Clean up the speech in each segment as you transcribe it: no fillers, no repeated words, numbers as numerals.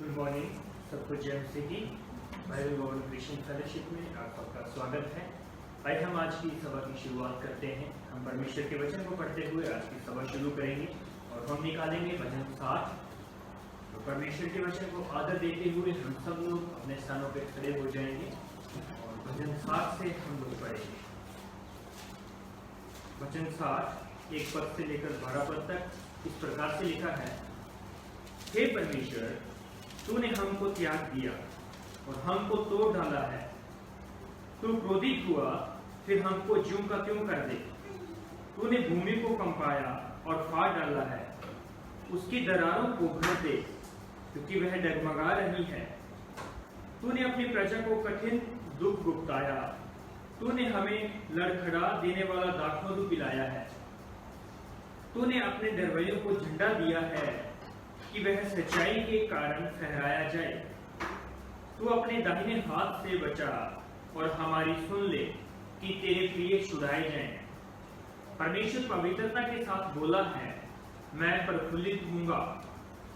Good morning सबको। जय मसीह की बाइबल गवर्नमेंट क्रिश्चियन फेलोशिप में आप सबका स्वागत है। आइए हम आज की सभा की शुरुआत करते हैं। हम परमेश्वर के वचन को पढ़ते हुए आज की सभा शुरू करेंगे और हम निकालेंगे भजन 60। तो परमेश्वर के वचन को आदर देते हुए हम सब लोग अपने स्थानों पर खड़े हो जाएंगे और भजन 60 से हम लोग पढ़ेंगे। भजन 60 1 पद से लेकर 12 पद तक इस प्रकार से लिखा है। हे परमेश्वर, तूने हमको त्याग दिया और हमको तोड़ डाला है। तू क्रोधित हुआ फिर हमको ज्यों का त्यों कर दे। तूने भूमि को कंपाया और फाड़ डाला है। उसकी दरारों को भर दे क्योंकि वह डगमगा रही है। तूने अपनी प्रजा को कठिन दुख भुगताया। तूने हमें लड़खड़ा देने वाला दाखमधु पिलाया है। तूने अपने दरवाजों को झंडा दिया है कि वह सच्चाई के कारण फहराया जाए। तू अपने दाहिने हाथ से बचा और हमारी सुन ले कि तेरे प्रिय छुड़ाए जाएं। परमेश्वर पवित्रता के साथ बोला है, मैं प्रफुल्लित हूँगा।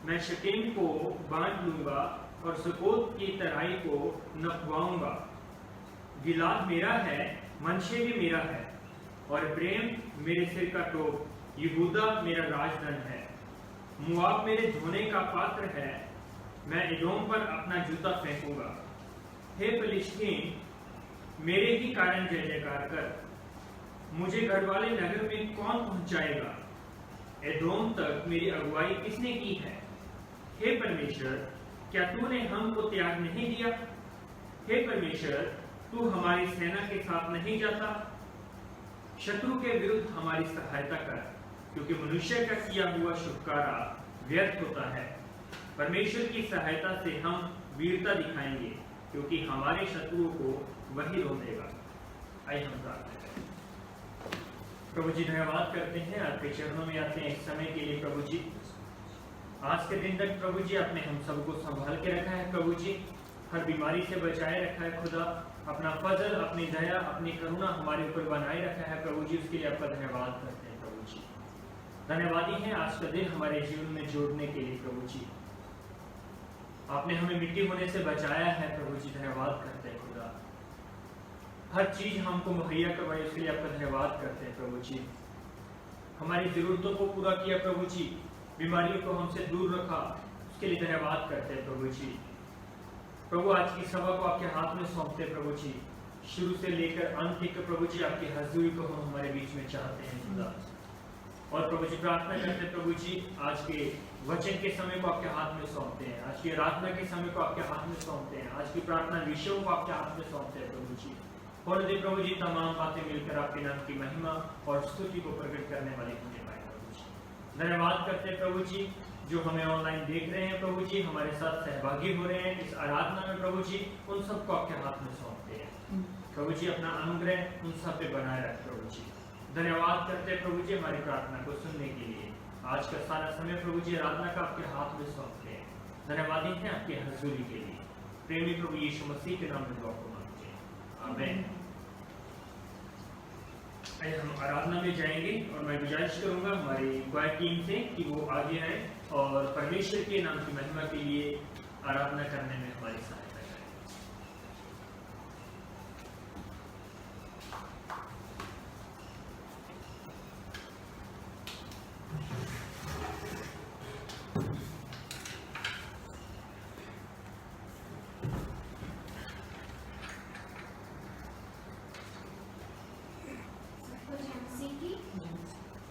मैं शकेम को बांट लूंगा और सुकोत की तराई को नपवाऊंगा। गिलाद मेरा है, मनशे भी मेरा है और प्रेम मेरे सिर का टोप। यहूदा मेरा राजदंड है। मुआब मेरे धोने का पात्र है। मैं एदोम पर अपना जूता फेंकूंगा। हे फिलिस्तीन, मेरे ही कारण जय जयकार कर। मुझे घरवाले नगर में कौन पहुंचाएगा? एदोम तक मेरी अगुवाई किसने की है? हे परमेश्वर, क्या तूने हमको त्याग नहीं दिया? हे परमेश्वर, तू हमारी सेना के साथ नहीं जाता? शत्रु के विरुद्ध हमारी सहायता कर, क्योंकि मनुष्य का किया हुआ छुटकारा व्यर्थ होता है। परमेश्वर की सहायता से हम वीरता दिखाएंगे, क्योंकि हमारे शत्रुओं को वही रोकेगा। आइए हम प्रार्थना करें। प्रभु जी, धन्यवाद करते हैं, आपके चरणों में आते हैं इस समय के लिए। प्रभु जी, आज के दिन तक प्रभु जी आपने हम सबको संभाल के रखा है। प्रभु जी, हर बीमारी से बचाए रखा है। खुदा अपना फजल, अपनी दया, अपनी करुणा हमारे ऊपर बनाए रखा है। प्रभु जी, उसके लिए आपका धन्यवाद करते हैं। प्रभु जी, धन्यवादी हैं आज का दिन हमारे जीवन में जोड़ने के लिए। प्रभु जी, आपने हमें मिट्टी होने से बचाया है। प्रभु जी, धन्यवाद करते हैं। खुदा हर चीज हमको मुहैया करवाई, उसके लिए आपका धन्यवाद करते हैं। प्रभु जी, हमारी जरूरतों को पूरा किया। प्रभु जी, बीमारियों को हमसे दूर रखा, उसके लिए धन्यवाद करते हैं। प्रभु जी, प्रभु आज की सभा को आपके हाथ में सौंपते हैं। प्रभु जी, शुरू से लेकर अंत तक प्रभु जी आपकी हजूरी को हम हमारे बीच में चाहते हैं। खुदा और प्रभु जी, प्रार्थना करते हैं प्रभु जी, आज के वचन के समय को आपके हाथ में सौंपते हैं। आज की आराधना के समय को आपके हाथ में सौंपते हैं। आज की प्रार्थना विषयों को आपके हाथ में सौंपते हैं। प्रभु जी, और दे प्रभु जी, तमाम बातें मिलकर आपके नाम की महिमा और स्तुति को प्रकट करने वाले होने पाए। प्रभु जी, धन्यवाद करते हैं। प्रभु जी, जो हमें ऑनलाइन देख रहे हैं, प्रभु जी हमारे साथ सहभागी हो रहे हैं इस आराधना में, प्रभु जी उन सबको आपके हाथ में सौंपते हैं। प्रभु जी, अपना अनुग्रह उन सब पे बनाए रखें। प्रभु जी, धन्यवाद करते हैं प्रभु जी हमारी प्रार्थना को सुनने के लिए। आज का सारा समय प्रभु जी आराधना का आपके हाथ में सौंपते हैं। धन्यवादी हैं आपके हजूरी के लिए। प्रेमी प्रभु यीशु मसीह के नाम में दुआ को मांगते हैं, आमीन। हम आराधना में जाएंगे और मैं गुजारिश करूंगा हमारी क्वायर टीम से कि वो आगे आए और परमेश्वर के नाम की महिमा के लिए आराधना करने में हमारी सहायता करें।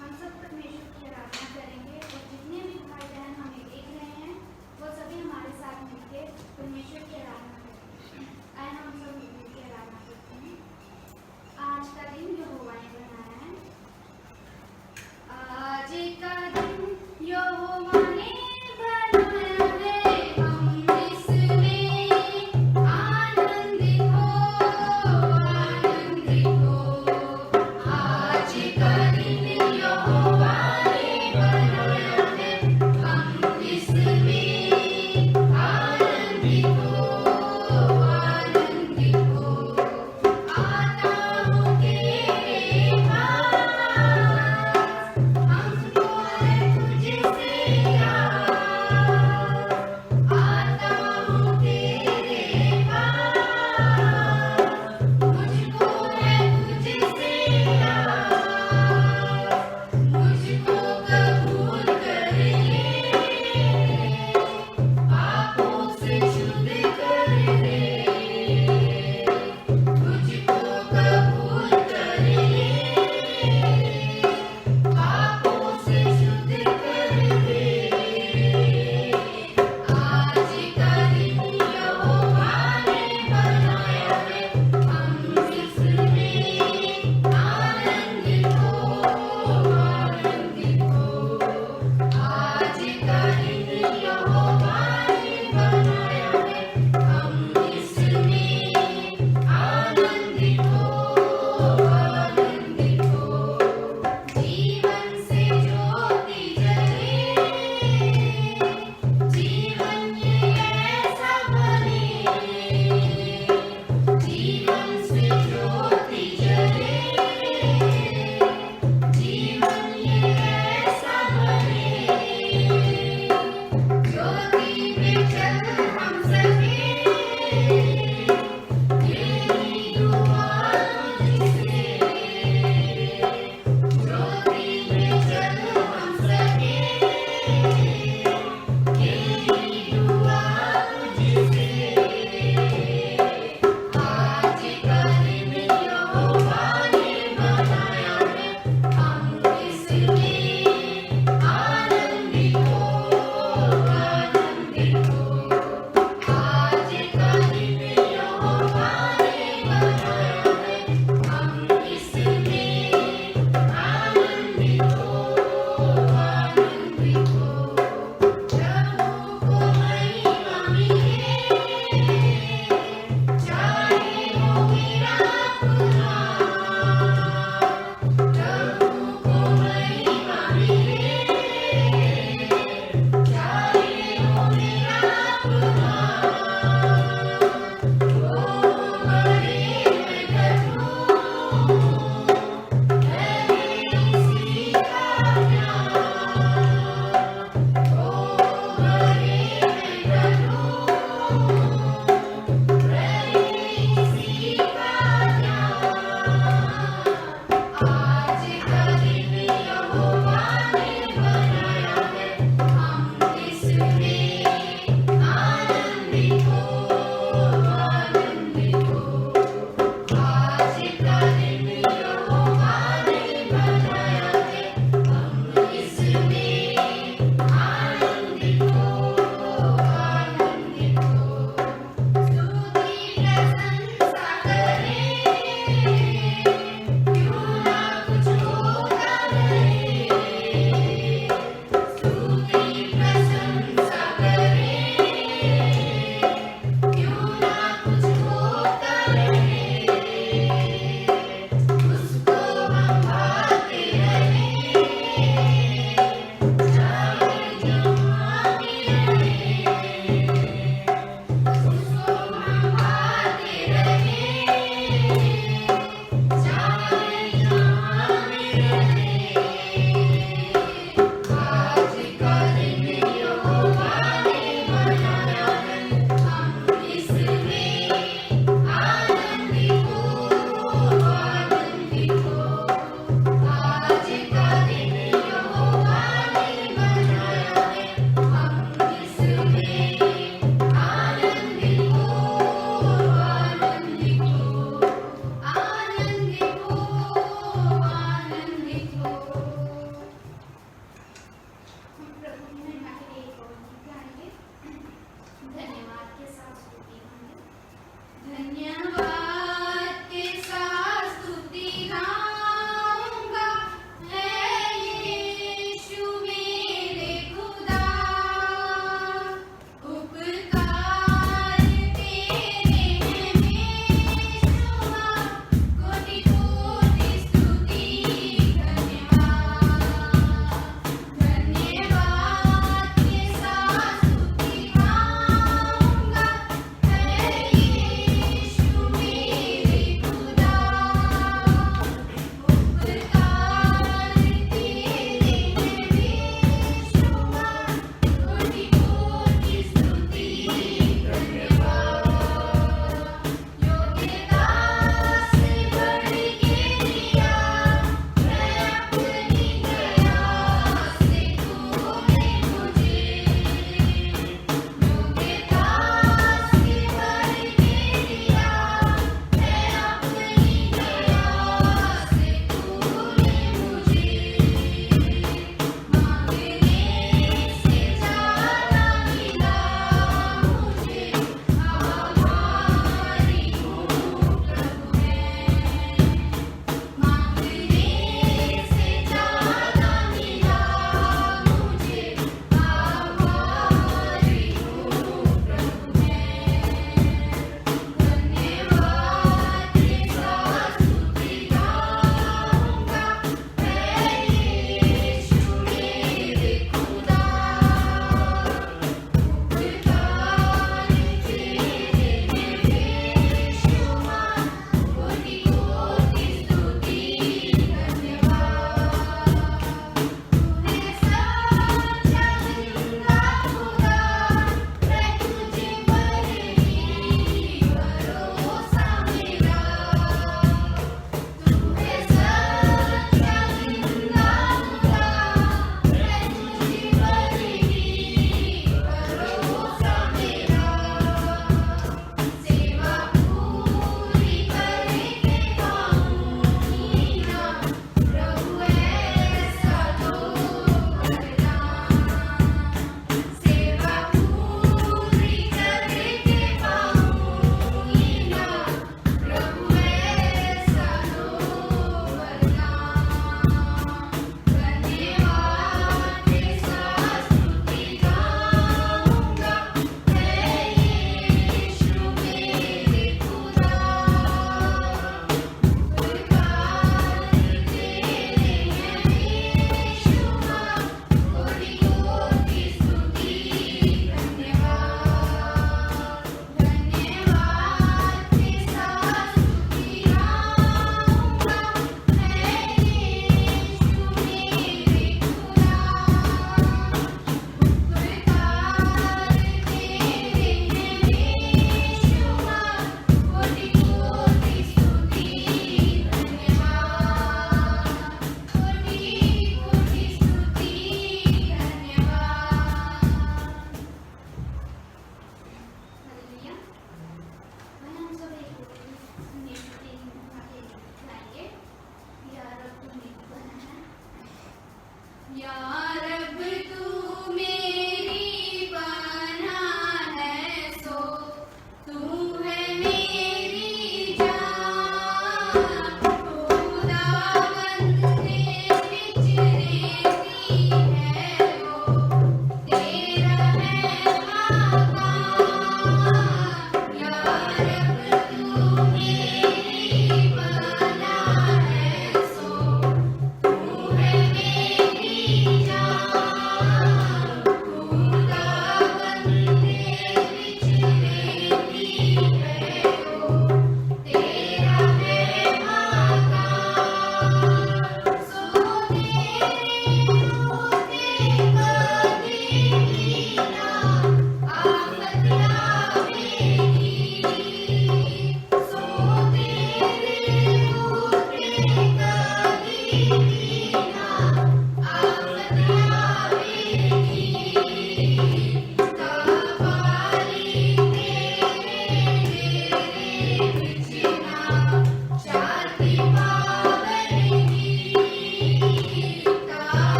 हम सब परमेश्वर की आराधना करेंगे और जितने भी भाई बहन हमें देख रहे हैं वो सभी हमारे साथ मिलकर परमेश्वर की आराधना हम इसमें आनंद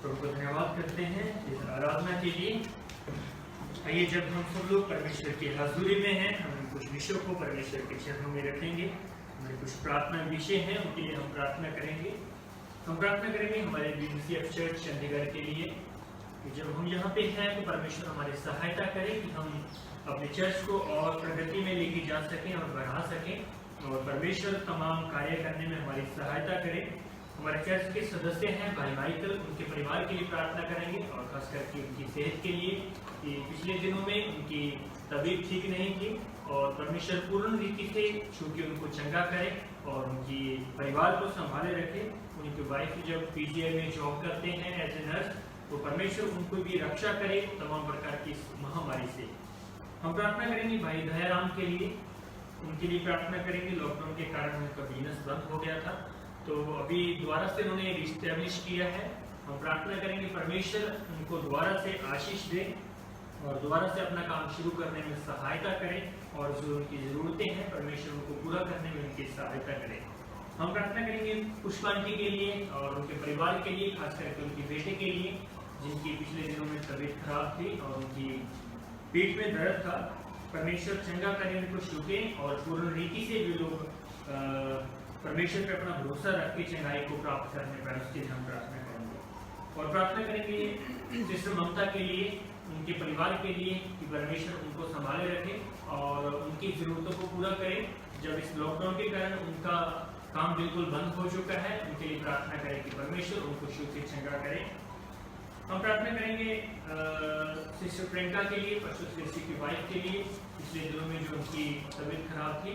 प्रभु को धन्यवाद करते हैं इस आराधना के लिए। आइए, जब हम सब लोग परमेश्वर की हाज़ुरी में हैं, हम कुछ विषयों को परमेश्वर के चरणों में रखेंगे। हमारे कुछ प्रार्थना विषय हैं, उनके लिए हम प्रार्थना करेंगे। हम प्रार्थना करेंगे हमारे बीसीएफ चर्च चंडीगढ़ के लिए कि जब हम यहाँ पे हैं तो परमेश्वर हमारी सहायता करे कि हम अपने चर्च को और प्रगति में लेके जा सकें और बढ़ा सकें, और परमेश्वर तमाम कार्य करने में हमारी सहायता करे। हमारे चर्च के सदस्य हैं भाई माइकल, उनके परिवार के लिए प्रार्थना करेंगे, और खास करके उनकी सेहत के लिए कि पिछले दिनों में उनकी तबीयत ठीक नहीं थी, और परमेश्वर पूर्ण रीति से छूके उनको चंगा करे और उनकी परिवार को संभाले रखे। उनकी वाइफ जब पीजीआई में जॉब करते हैं एज ए नर्स, तो परमेश्वर उनको भी रक्षा करे तमाम प्रकार की महामारी से। हम प्रार्थना करेंगे भाई दयाराम के लिए, उनके लिए प्रार्थना करेंगे। लॉकडाउन के कारण उनका बिजनेस बंद हो गया था, तो अभी दोबारा से उन्होंने रिस्टैब्लिश किया है। हम प्रार्थना करेंगे परमेश्वर उनको दोबारा से आशीष दे और दोबारा से अपना काम शुरू करने में सहायता करें, और जो उनकी ज़रूरतें हैं परमेश्वर उनको पूरा करने में उनकी सहायता करें। हम प्रार्थना करेंगे पुष्पांटी के लिए और उनके परिवार के लिए, खास करके उनके बेटे के लिए जिनकी पिछले दिनों में तबीयत खराब थी और उनकी पेट में दर्द था। परमेश्वर चंगा करें, उनको छूटे और पूर्ण रीति से भी लोग परमेश्वर पर अपना भरोसा रख के चंगाई को प्राप्त करने पर उसके लिए हम प्रार्थना करेंगे। और प्रार्थना करेंगे सिस्टर ममता के लिए, उनके परिवार के लिए कि परमेश्वर उनको संभाले रखे और उनकी ज़रूरतों को पूरा करे। जब इस लॉकडाउन के कारण उनका काम बिल्कुल बंद हो चुका है, उनके लिए प्रार्थना करें कि परमेश्वर उनको शुभ से चंगा करे। हम प्रार्थना करेंगे सिस्टर प्रियंका के लिए, परशुद्ध की वाइफ के लिए, पिछले दिनों में जो उनकी तबीयत खराब थी,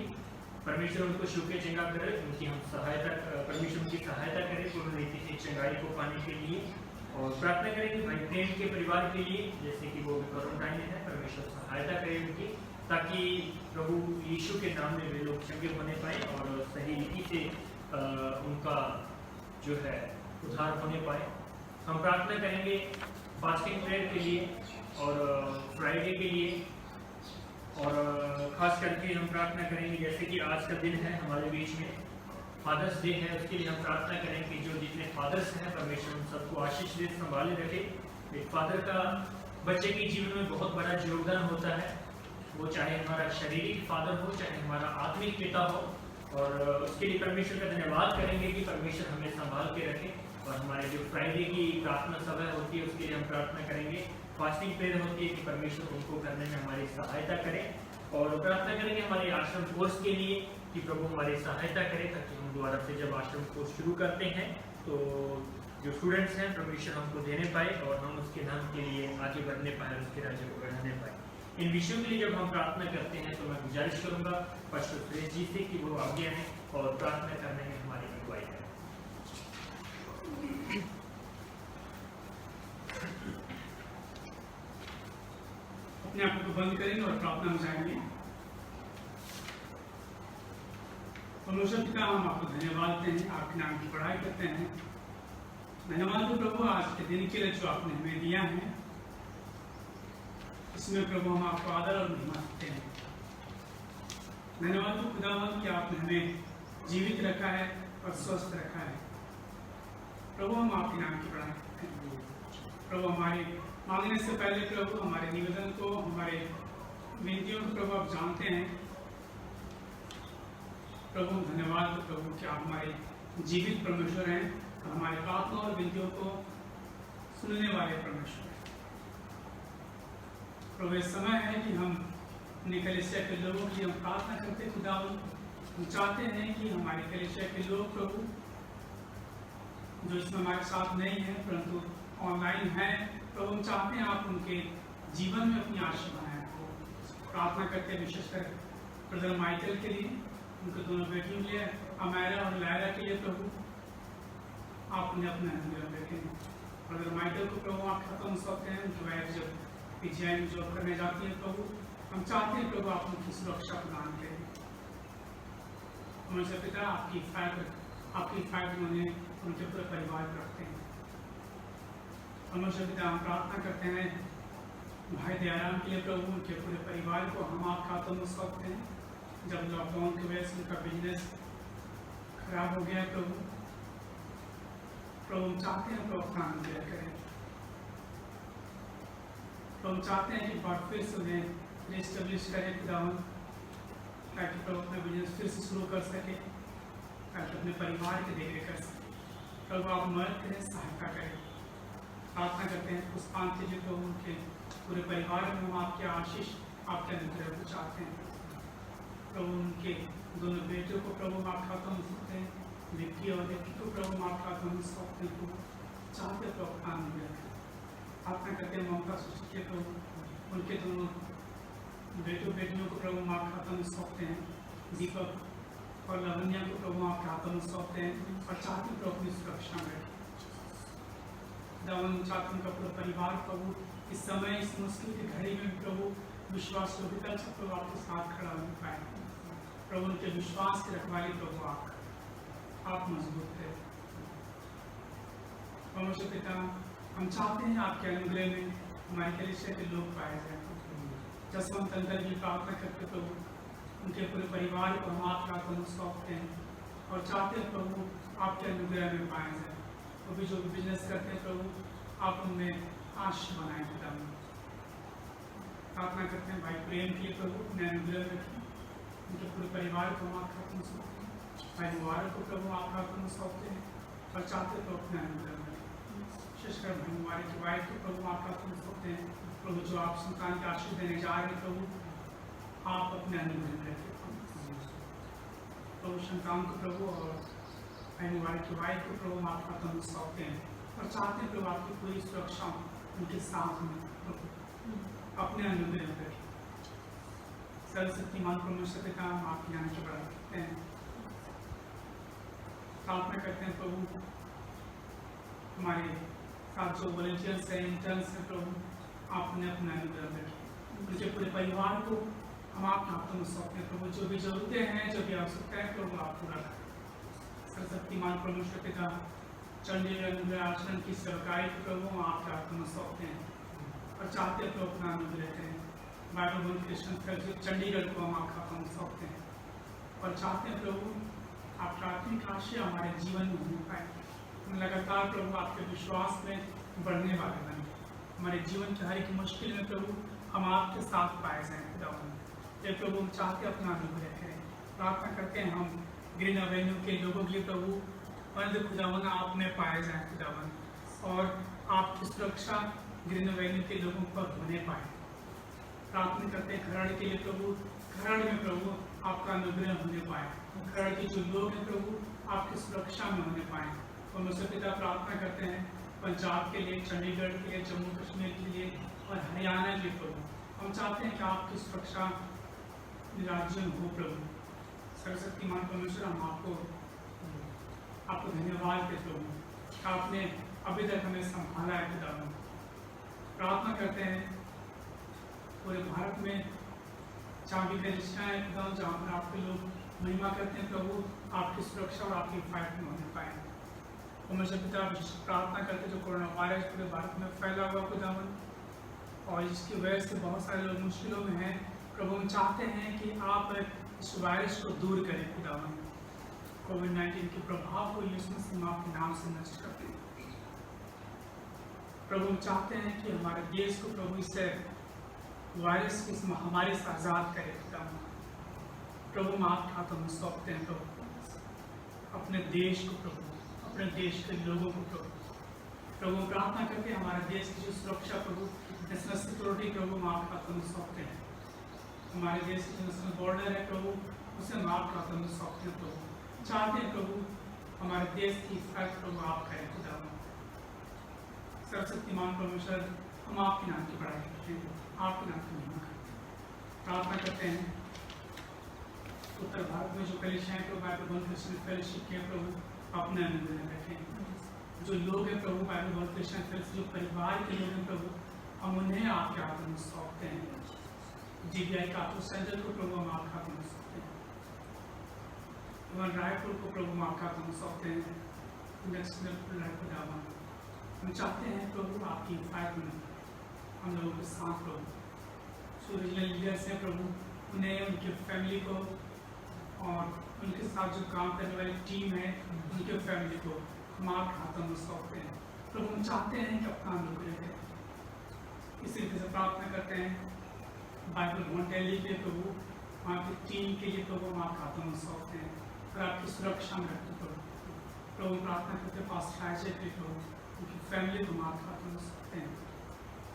परमेश्वर उनको शुभ के चंगा करे। उनकी हम सहायता, परमेश्वर उनकी सहायता करे पूर्ण रीति से चंगाई को पाने के लिए। और प्रार्थना करेंगे भाई प्रेम के परिवार के लिए, जैसे कि वो भी क्वारंटाइन में है, परमेश्वर सहायता करे उनकी, ताकि प्रभु यीशु के नाम में वे लोग चंगे होने पाए और सही रीति से उनका जो है उद्धार होने पाए। हम प्रार्थना करेंगे फास्टिंग प्रेयर के लिए और फ्राइडे के लिए, और खास करके हम प्रार्थना करेंगे जैसे कि आज का दिन है हमारे बीच में फादर्स डे है, उसके लिए हम प्रार्थना करें कि जो जितने फादर्स हैं परमेश्वर उन सबको आशीष दे, संभाले रखे। एक फादर का बच्चे के जीवन में बहुत बड़ा योगदान होता है, वो चाहे हमारा शारीरिक फादर हो चाहे हमारा आत्मिक पिता हो, और उसके लिए परमेश्वर का धन्यवाद करेंगे कि परमेश्वर हमें संभाल के रखे। और हमारे जो फ्राइडे की प्रार्थना सभा होती है उसके लिए हम प्रार्थना करेंगे, फास्टिंग प्रेयर होती है कि परमेश्वर उनको करने में हमारी सहायता करें। और प्रार्थना करेंगे हमारे आश्रम कोर्स के लिए कि प्रभु हमारी सहायता करें, ताकि हम दोबारा से जब आश्रम कोर्स शुरू करते हैं तो जो स्टूडेंट्स हैं परमेश्वर हमको देने पाए और हम उसके नाम के लिए आगे बढ़ने पाए, उसके राज्य को बढ़ाने पाए। इन विषयों के लिए जब हम प्रार्थना करते हैं तो मैं गुजारिश करूंगा पास्टर सुरेश जी से कि वो आगे आएँ और प्रार्थना करने में हमारी अगुवाई करें। अपने आप को बंद करेंगे और प्रार्थना में जाएंगे। परमेश्वर पिता, हम आपको धन्यवाद देते हैं, आपके नाम की पढ़ाई करते हैं। धन्यवाद हो प्रभु आज के दिन के लिए जो आपने हमें दिया है, इसमें प्रभु हम आपको आदर और महिमा देते हैं। धन्यवाद हो खुदावंद कि आपने हमें जीवित रखा है और स्वस्थ रखा है। प्रभु हम आपके नाम की पढ़ाई करते हैं। प्रभु हमारे मांगने से पहले प्रभु हमारे निवेदन को, हमारे विनतियों को प्रभु आप जानते हैं। प्रभु धन्यवाद प्रभु कि आप हमारे जीवित परमेश्वर हैं, हमारे प्रार्थना और विनतियों को सुनने वाले परमेश्वर हैं। प्रभु इस समय है कि हम अपनी कलीसिया के लोगों की हम प्रार्थना करते खुदा, हम चाहते हैं कि हमारी कलीसिया के लोग प्रभु जो इसमें हमारे साथ नहीं है परंतु ऑनलाइन है, प्रभु हम चाहते हैं आप उनके जीवन में अपनी आशीष बनाएं। प्रार्थना करते हैं विशेषकर ब्रदर माइकल के लिए, उनके दोनों बेटियों के लिए, अमेरा और लायरा के लिए प्रभु आप उन्हें अपने हृदय में रखें। ब्रदर माइकल को प्रभु आप खत्म सकते हैं, उनकी वाइफ जब पीजीआई में जॉब करने जाती है प्रभु हम चाहते हैं प्रभु आप उनकी सुरक्षा प्रदान करें। हमारे पिता आपकी हिफाजत उन्हें उनके पूरे परिवार पर रखते हैं। हमारे पिता हम प्रार्थना करते हैं भाई दयाराम के लिए प्रभु, उनके पूरे परिवार को हम आप खाता में सकते हैं। जब लॉकडाउन की वजह से उनका बिजनेस खराब हो गया प्रभु, प्रभु हम चाहते हैं प्रभु अपना अनुग्रह करें। प्रभु हम चाहते हैं कि बार फिर से उन्हें रिस्टेब्लिश करें खुदावन, ताकि प्रभु अपना बिजनेस फिर से शुरू कर सके, ताकि अपने परिवार की देखरेख कर सके। प्रभु आप मदद करें, सहायता करें। प्रार्थना करते हैं पुष्पांति जी प्रभु उनके पूरे परिवार में हम आपके आशीष आपके अनुग्रह को चाहते हैं। प्रभु उनके दोनों बेटों को प्रभु आप खाता में सौंपते हैं, विक्की और विक्की को प्रभु आप खाता में सौंपते हैं, चाहते प्रभु अपना अनुग्रह करें। प्रार्थना करते हैं ममता सृष्टि के प्रभु उनके दोनों बेटियों को प्रभु आप खाता में सौंपते हैं, दीपक और लवन्या को प्रभु आपके हाथों में सौंपते हैं और चाहते प्रभु अपनी सुरक्षा में दावन चाहते उनका पूरा परिवार प्रभु इस समय इस मुश्किल की घड़ी में प्रभु विश्वास को विकल्प से प्रभु आपके साथ खड़ा हो पाए। प्रभु उनके विश्वास की रखवाली प्रभु आप मजबूत है। परमेश्वर पिता हम चाहते हैं आपके अनुग्रह में हमारे कलीसिया के लोग पाए जाए। जसवंत अंदर की प्रार्थना करते प्रभु उनके पूरे परिवार को हम आपके हाथों में सौंपते हैं और चाहते हैं प्रभु आपके अनुग्रह में पाए जाए। वो भी जो बिजनेस करते हैं प्रभु आप उनमें आशीष बनाए पिता। प्रार्थना करते हैं भाई प्रेम के लिए प्रभु अपने अनुग्रह रखें, उनके पूरे परिवार को हम आपके हाथों में सौंपते हैं। भाई मुबारक को प्रभु आपके हाथों में सौंपते हैं और चाहते प्रभु अपने अनुग्रह रखें। विशेषकर भाई मुबारक की वाइफ को प्रभु आपके हाथों में सौंपते हैं। प्रभु जो आप संतान के आशीष देने जा रहे हैं प्रभु आप अपने अनुग्रह रखें। प्रभु संतान को प्रभु और भाई मुबारक की वाइफ को प्रभु आपके हाथों में सौंपते हैं और चाहते हैं प्रभु आपकी पूरी सुरक्षा उनके साथ में प्रभु अपने अनुग्रह रखें। सर्वशक्तिमान परमेश्वर पिता हम आपके यहाँ के बड़ा करते हैं। प्रार्थना करते हैं प्रभु हमारे साथ जो वॉलंटियर्स हैं इंटर्न्स हैं प्रभु आपने अपना अनुग्रह रखें। उनके पूरे परिवार को हम आपके हाथों में सौंपते हैं प्रभु। जो भी जरूरतें हैं जो भी आवश्यकता है प्रभु आप पूरा करें। सर्वशक्तिमान परमेश्वर पिता चंडीगढ़ अनुग्रह आचरण की सरकारी प्रभु हम आपके हाथों में सौंपते हैं और चाहते हैं प्रभु अपना अनुग्रह करें। Bible one Christian fellowship Chandigarh को हम आपके हाथों में सौंपते हैं और चाहते हैं प्रभु आपका आत्मिक आशीष हमारे जीवन में हो पाए। हम लगातार प्रभु आपके विश्वास में बढ़ने वाले बने। हमारे जीवन की हर एक मुश्किल में प्रभु हम आपके साथ पाए जाएं खुदावन। ये प्रभु हम चाहते अपना अनुग्रह करें। प्रार्थना करते हैं हम ग्रीन एवेन्यू के लोगों के लिए प्रभु अंध खुदावन आप में पाए जाए खुदावन और आपकी सुरक्षा ग्रीन एवेन्यू के लोगों पर होने पाए। प्रार्थना करते हैं खरड़ के लिए प्रभु, खरड़ में प्रभु आपका अनुग्रह होने पाए। खरड़ के जो लोग हैं प्रभु आपकी सुरक्षा में होने पाए। परमेश्वर पिता प्रार्थना करते हैं पंजाब के लिए, चंडीगढ़ के लिए, जम्मू कश्मीर के लिए और हरियाणा के प्रभु हम चाहते हैं कि आपकी सुरक्षा राज्य में हो प्रभु। सर्वशक्तिमान परमेश्वर हम आपको धन्यवाद देते प्रभु आपने अभी तक हमें संभाला है खुदावन। प्रार्थना करते हैं पूरे भारत में जहाँ भी कलीसियाँ हैं खुदावन जहाँ पर आपके लोग महिमा करते हैं प्रभु आपकी सुरक्षा और आपकी हिफाजत में होने पाए। परमेश्वर पिता प्रार्थना करते जो कोरोना वायरस पूरे भारत में फैला हुआ खुदावन और इसकी वजह से बहुत सारे लोग मुश्किलों में हैं प्रभु हम चाहते हैं कि आप इस वायरस को दूर करें खुदावन। कोविड-19 के प्रभाव को यीशु मसीह आपके नाम से नष्ट करते हैं प्रभु। हम चाहते हैं कि हमारे देश को प्रभु इससे वायरस की इस महामारी से आज़ाद करें खुदावन। प्रभु हम आपके हाथों में सौंपते हैं प्रभु अपने देश को प्रभु, अपने देश के लोगों को प्रभु। प्रभु प्रार्थना करके हमारे देश की जो सुरक्षा प्रभु नेशनल सिक्योरिटी प्रभु हम आपके हाथों में सौंपते हैं। हमारे देश की जो नेशनल बॉर्डर है प्रभु उसे हम आपके हाथों में सौंपते हैं प्रभु। चाहते हैं प्रभु हमारे देश की हिफाजत प्रभु आप करें खुदावन। सर्वशक्तिमान परमेश्वर हम आपके नाम की बड़ाई करते हैं, आपके नाम की महिमा करते हैं। प्रार्थना करते हैं उत्तर भारत में जो कलीसियाँ प्रभु बाइबल वन क्रिश्चियन फेलोशिप के प्रभु अपने अनुग्रह रखें। जो लोग हैं प्रभु बाइबल वन क्रिश्चियन फेलोशिप जो परिवार के लोग हैं प्रभु हम उन्हें आपके हाथों में सौंपते हैं। GBI का संजय को प्रभु हम आपके हाथों में सौंपते हैं। रायपुर को प्रभु हम आपके हाथों में सौंपते हैं। हम चाहते हैं प्रभु आपकी हिफाजत में हम लोगों के साथ प्रभु जो रीजनल लीडर्स हैं प्रभु उन्हें उनके फैमिली को और उनके साथ जो काम करने वाली टीम है उनके फैमिली को हम आपके हाथों में सौंपते हैं। प्रभु हम चाहते हैं कि अपना अनुग्रह करें, इसी रीति से प्रार्थना करते हैं बाइबल भवन दिल्ली के प्रभु, वहाँ की टीम के लिए प्रभु हम आपके हाथों में सौंपते हैं और आपकी सुरक्षा में रखते प्रभु प्रार्थना करते पास के प्रभु उनकी फैमिली को हम आपके हाथों में सौंपते हैं।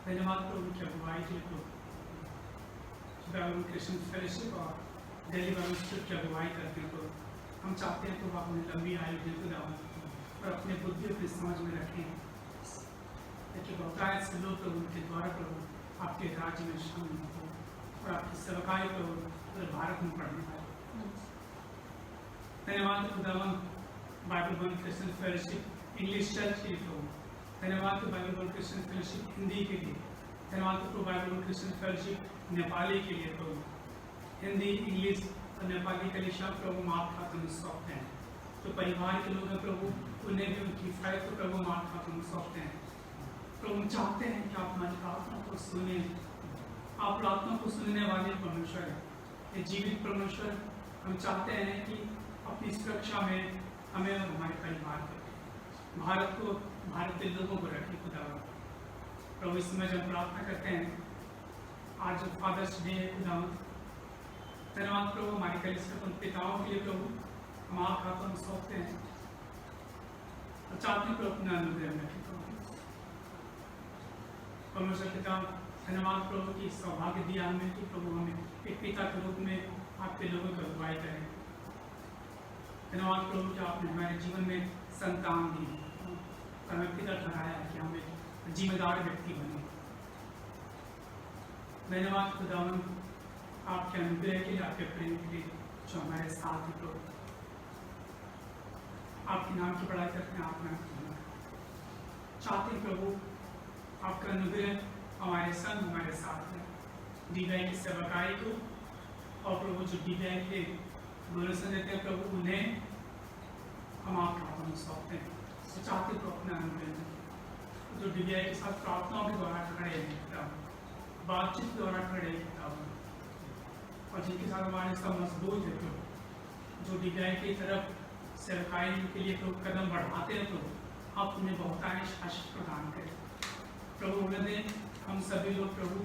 धन्यवाद प्रभु की अगुवाई के प्रभु क्रिश्चियन फेलोशिप और दिल्ली बाइबल इंस्टीट्यूट की अगुवाई करते हैं। तो हम चाहते हैं तो आप उन्हें लंबी आयु देते जाओ और अपने बुद्धि अपनी समझ में रखें ताकि बहुतायत से लोग प्रभु उनके द्वारा प्रभु आपके राज्य में शामिल हो और आपकी सेवकाई प्रभु पूरे भारत में पढ़ने पाए। धन्यवाद खुदावन Bible one Christian fellowship English church के लिए प्रभु, धन्यवाद Bible one Christian fellowship Hindi के लिए, धन्यवाद प्रभु Bible one Christian fellowship Nepali के लिए प्रभु, हिंदी इंग्लिश और नेपाली कलीसिया प्रभु हम आपके हाथों में सौंपते हैं। जो परिवार के लोग हैं प्रभु उन्हें भी उनकी फायद को प्रभु हम आपके हाथों में सौंपते हैं। प्रभु हम चाहते हैं कि आप हमारी प्रार्थना को सुने, आप प्रार्थना को सुनने वाले परमेश्वर हैं, ये जीवित परमेश्वर। हम चाहते हैं कि अपनी सुरक्षा में हमें और हमारे परिवार को, भारत को, भारत के लोगों को रखें खुदावन। प्रभु इस समय जब प्रार्थना करते हैं, आज फादर्स डे है खुदावन, धन्यवाद प्रभु हमारे कलीसिया उन पिताओं के लिए प्रभु हम आपके हाथों में सौंपते हैं और चाहते हैं प्रभु अपना अनुग्रह में रखें परमेश्वर पिता। धन्यवाद प्रभु की सौभाग्य दिया हमें कि प्रभु हमें एक पिता के रूप में आपके लोगों की अगुवाई करें। धन्यवाद प्रभु कि आपने हमारे जीवन में संतान दी और हमें पिता ठहराया कि हमें जिम्मेदार व्यक्ति बने। धन्यवाद खुदावन आपके अनुग्रह के लिए, आपके प्रेम के लिए जो हमारे साथ ही प्रभु आपके नाम की पढ़ाई करते हैं। आप नाम चाहते हैं प्रभु आपका अनुग्रह हमारे संग हमारे साथ में डीबीआई की सेवकाई को और प्रभु जो डीबीआई के डोनेशन देते हैं प्रभु उन्हें हम आपके हाथों में सौंपते हैं। तो चाहते तो अपना अनुग्रह जो डीबीआई के साथ प्रार्थनाओं के द्वारा खड़े हैं, बातचीत के द्वारा खड़े हैं और जिनके साथ हमारे सब मजबूत है प्रभु, जो डीबीआई की तरफ सेवकाई के लिए तो कदम बढ़ाते हैं प्रभु, आप उन्हें बहुतायत आशीष प्रदान करें प्रभु। उन्हें हम सभी लोग प्रभु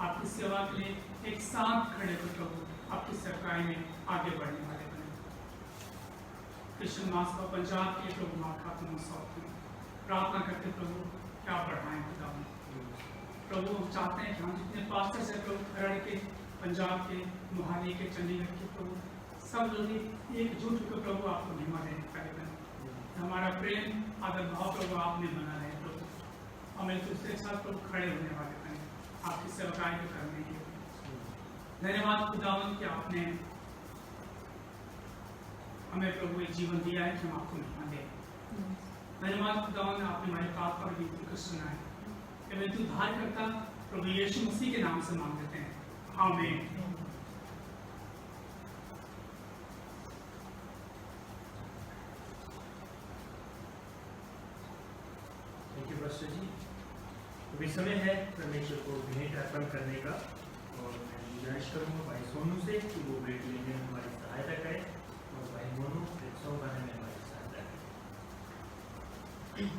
आपकी सेवा के लिए एक साथ खड़े हो प्रभु, आपकी सेवकाई में आगे बढ़ने वाले बने। क्रिश्चियन महासभा पंजाब के प्रभु आपके हाथों में सौंपते हैं, प्रार्थना करते प्रभु क्या बढ़ाएं खुदावन। प्रभु हम चाहते हैं कि हम जितने पास्टर्स हैं प्रभु खरड़ के, पंजाब के, मोहाली के, चंडीगढ़ के प्रभु सब लोग एकजुट होकर प्रभु आपको महिमा देने करें। हमारा प्रेम आदर भाव प्रभु आप में बना रहे प्रभु, हमें दूसरे साथ प्रभु खड़े होने वाले बने आपकी सेवकाई को करने के लिए। धन्यवाद खुदावन कि आपने हमें प्रभु एक जीवन दिया है कि हम आपको महिमा दें। धन्यवाद खुदावन आपने हमारी प्रार्थना और विनती को सुना है। एवं उद्धार करता प्रभु यीशु मसीह के नाम से मांग लेते हैं, आमीन। पास्टर जी, अभी समय है परमेश्वर को भेंट अर्पण करने का और मैं गुजारिश करूँगा भाई सोनू से कि वो भेंट लेने में हमारी सहायता करें और भाई मोनू उत्सव गाने में हमारी सहायता करें।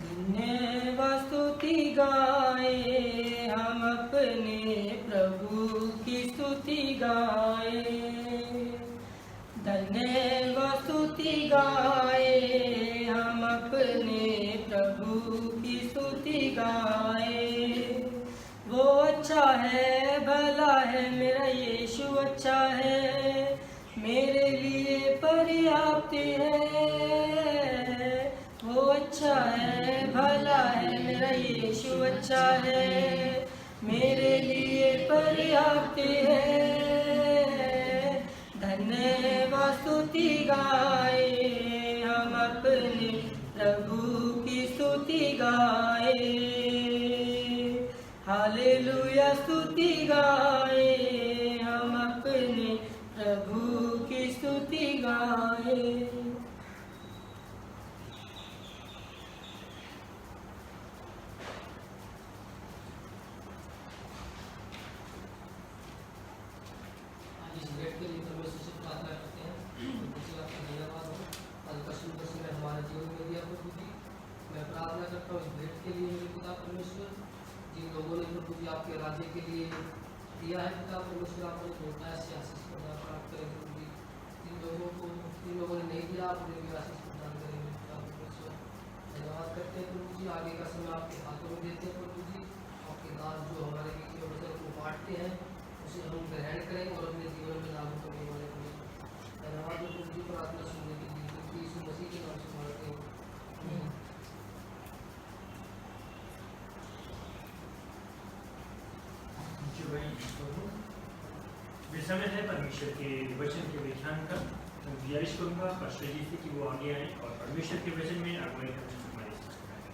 धन्यवाद स्तुति गाए हम अपने प्रभु की स्तुति गाए, धन्यवाद स्तुति गाए हम अपने प्रभु की स्तुति गाए। वो अच्छा है भला है मेरा यीशु अच्छा है, मेरे लिए पर्याप्त है। वो अच्छा है भला है मेरा यीशु अच्छा है, मेरे लिए पर्याप्त है। धन्यवाद स्तुति गाए हम अपने प्रभु की स्तुति गाए, हालेलुया स्तुति गाए हम अपने प्रभु की स्तुति गाए। इस भेंट के लिए परमेश्वर से प्रार्थना करते हैं। आपका धन्यवाद हो, आज का सुंदर समय हमारे जीवन दे दिया प्रभु जी। मैं प्रार्थना करता हूँ इस भेंट के लिए मेरे पिता परमेश्वर, जिन लोगों ने प्रभु जी आपके राज्य के लिए दिया है पिता परमेश्वर, आप उन्हें बहुतायत से आशीष प्रदान प्राप्त करें प्रभु जी। जिन लोगों ने नहीं दिया आप उन्हें भी आशीष प्रदान करें मेरे पिता परमेश्वर। धन्यवाद करते हैं प्रभु जी, आगे का समय आपके हाथों में देते हैं प्रभु जी। आपके दास जो हमारे बीच में वचन को बांटते हैं उसे हम ग्रहण करें और अपने जीवन में लागू करने वाले बने। धन्यवाद प्रभु जी, प्रार्थना सुनने के लिए क्योंकि यीशु मसीह के नाम से मांगते हैं। समय है परमेश्वर के वचन के व्याख्यान का। मैं गुजारिश करूंगा पास्टर जी से कि वो आगे आए और परमेश्वर के वचन में अगुवाई करने हमारे साथ रहें।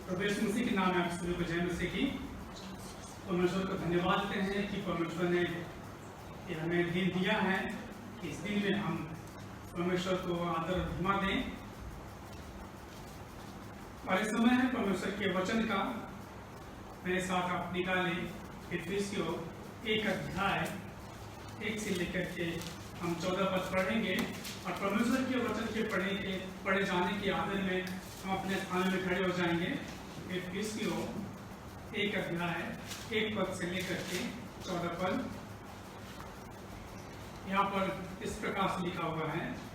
प्रभु यीशु मसीह के नाम में आप सभी को जय मसीह की। परमेश्वर को धन्यवाद देते हैं कि परमेश्वर ने ये हमें दिन दिया है कि इस दिन में हम परमेश्वर को आदर और महिमा दें। और इस समय है परमेश्वर के वचन का, मेरे साथ आप निकालें इफिसियों 1 अध्याय 1 से लेकर के हम 14 पद पढ़ेंगे। और परमेश्वर के वचन के पढ़े जाने के आदर में हम अपने स्थान में खड़े हो जाएंगे। इफिसियों 1 अध्याय 1 पद से लेकर के 14 पद यहाँ पर इस प्रकार से लिखा हुआ है।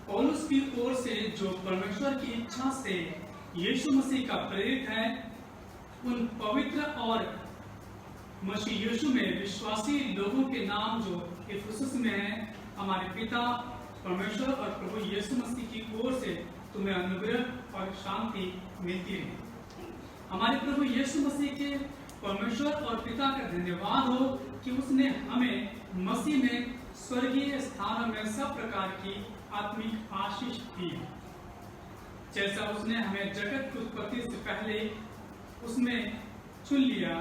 पौलुस की ओर से जो परमेश्वर की इच्छा से यीशु मसीह का प्रेरित है, उन पवित्र और मसीह यीशु में विश्वासी लोगों के नाम जो इफिसुस में है, हमारे पिता परमेश्वर और प्रभु यीशु मसीह की ओर से तुम्हें अनुग्रह और शांति मिलती है। हमारे प्रभु यीशु मसीह के परमेश्वर और पिता का धन्यवाद हो कि उसने हमें मसीह में स्वर्गीय स्थानों में सब प्रकार की आत्मिक आशीष दी। जैसा उसने हमें जगत की उत्पत्ति से पहले उसमें चुन लिया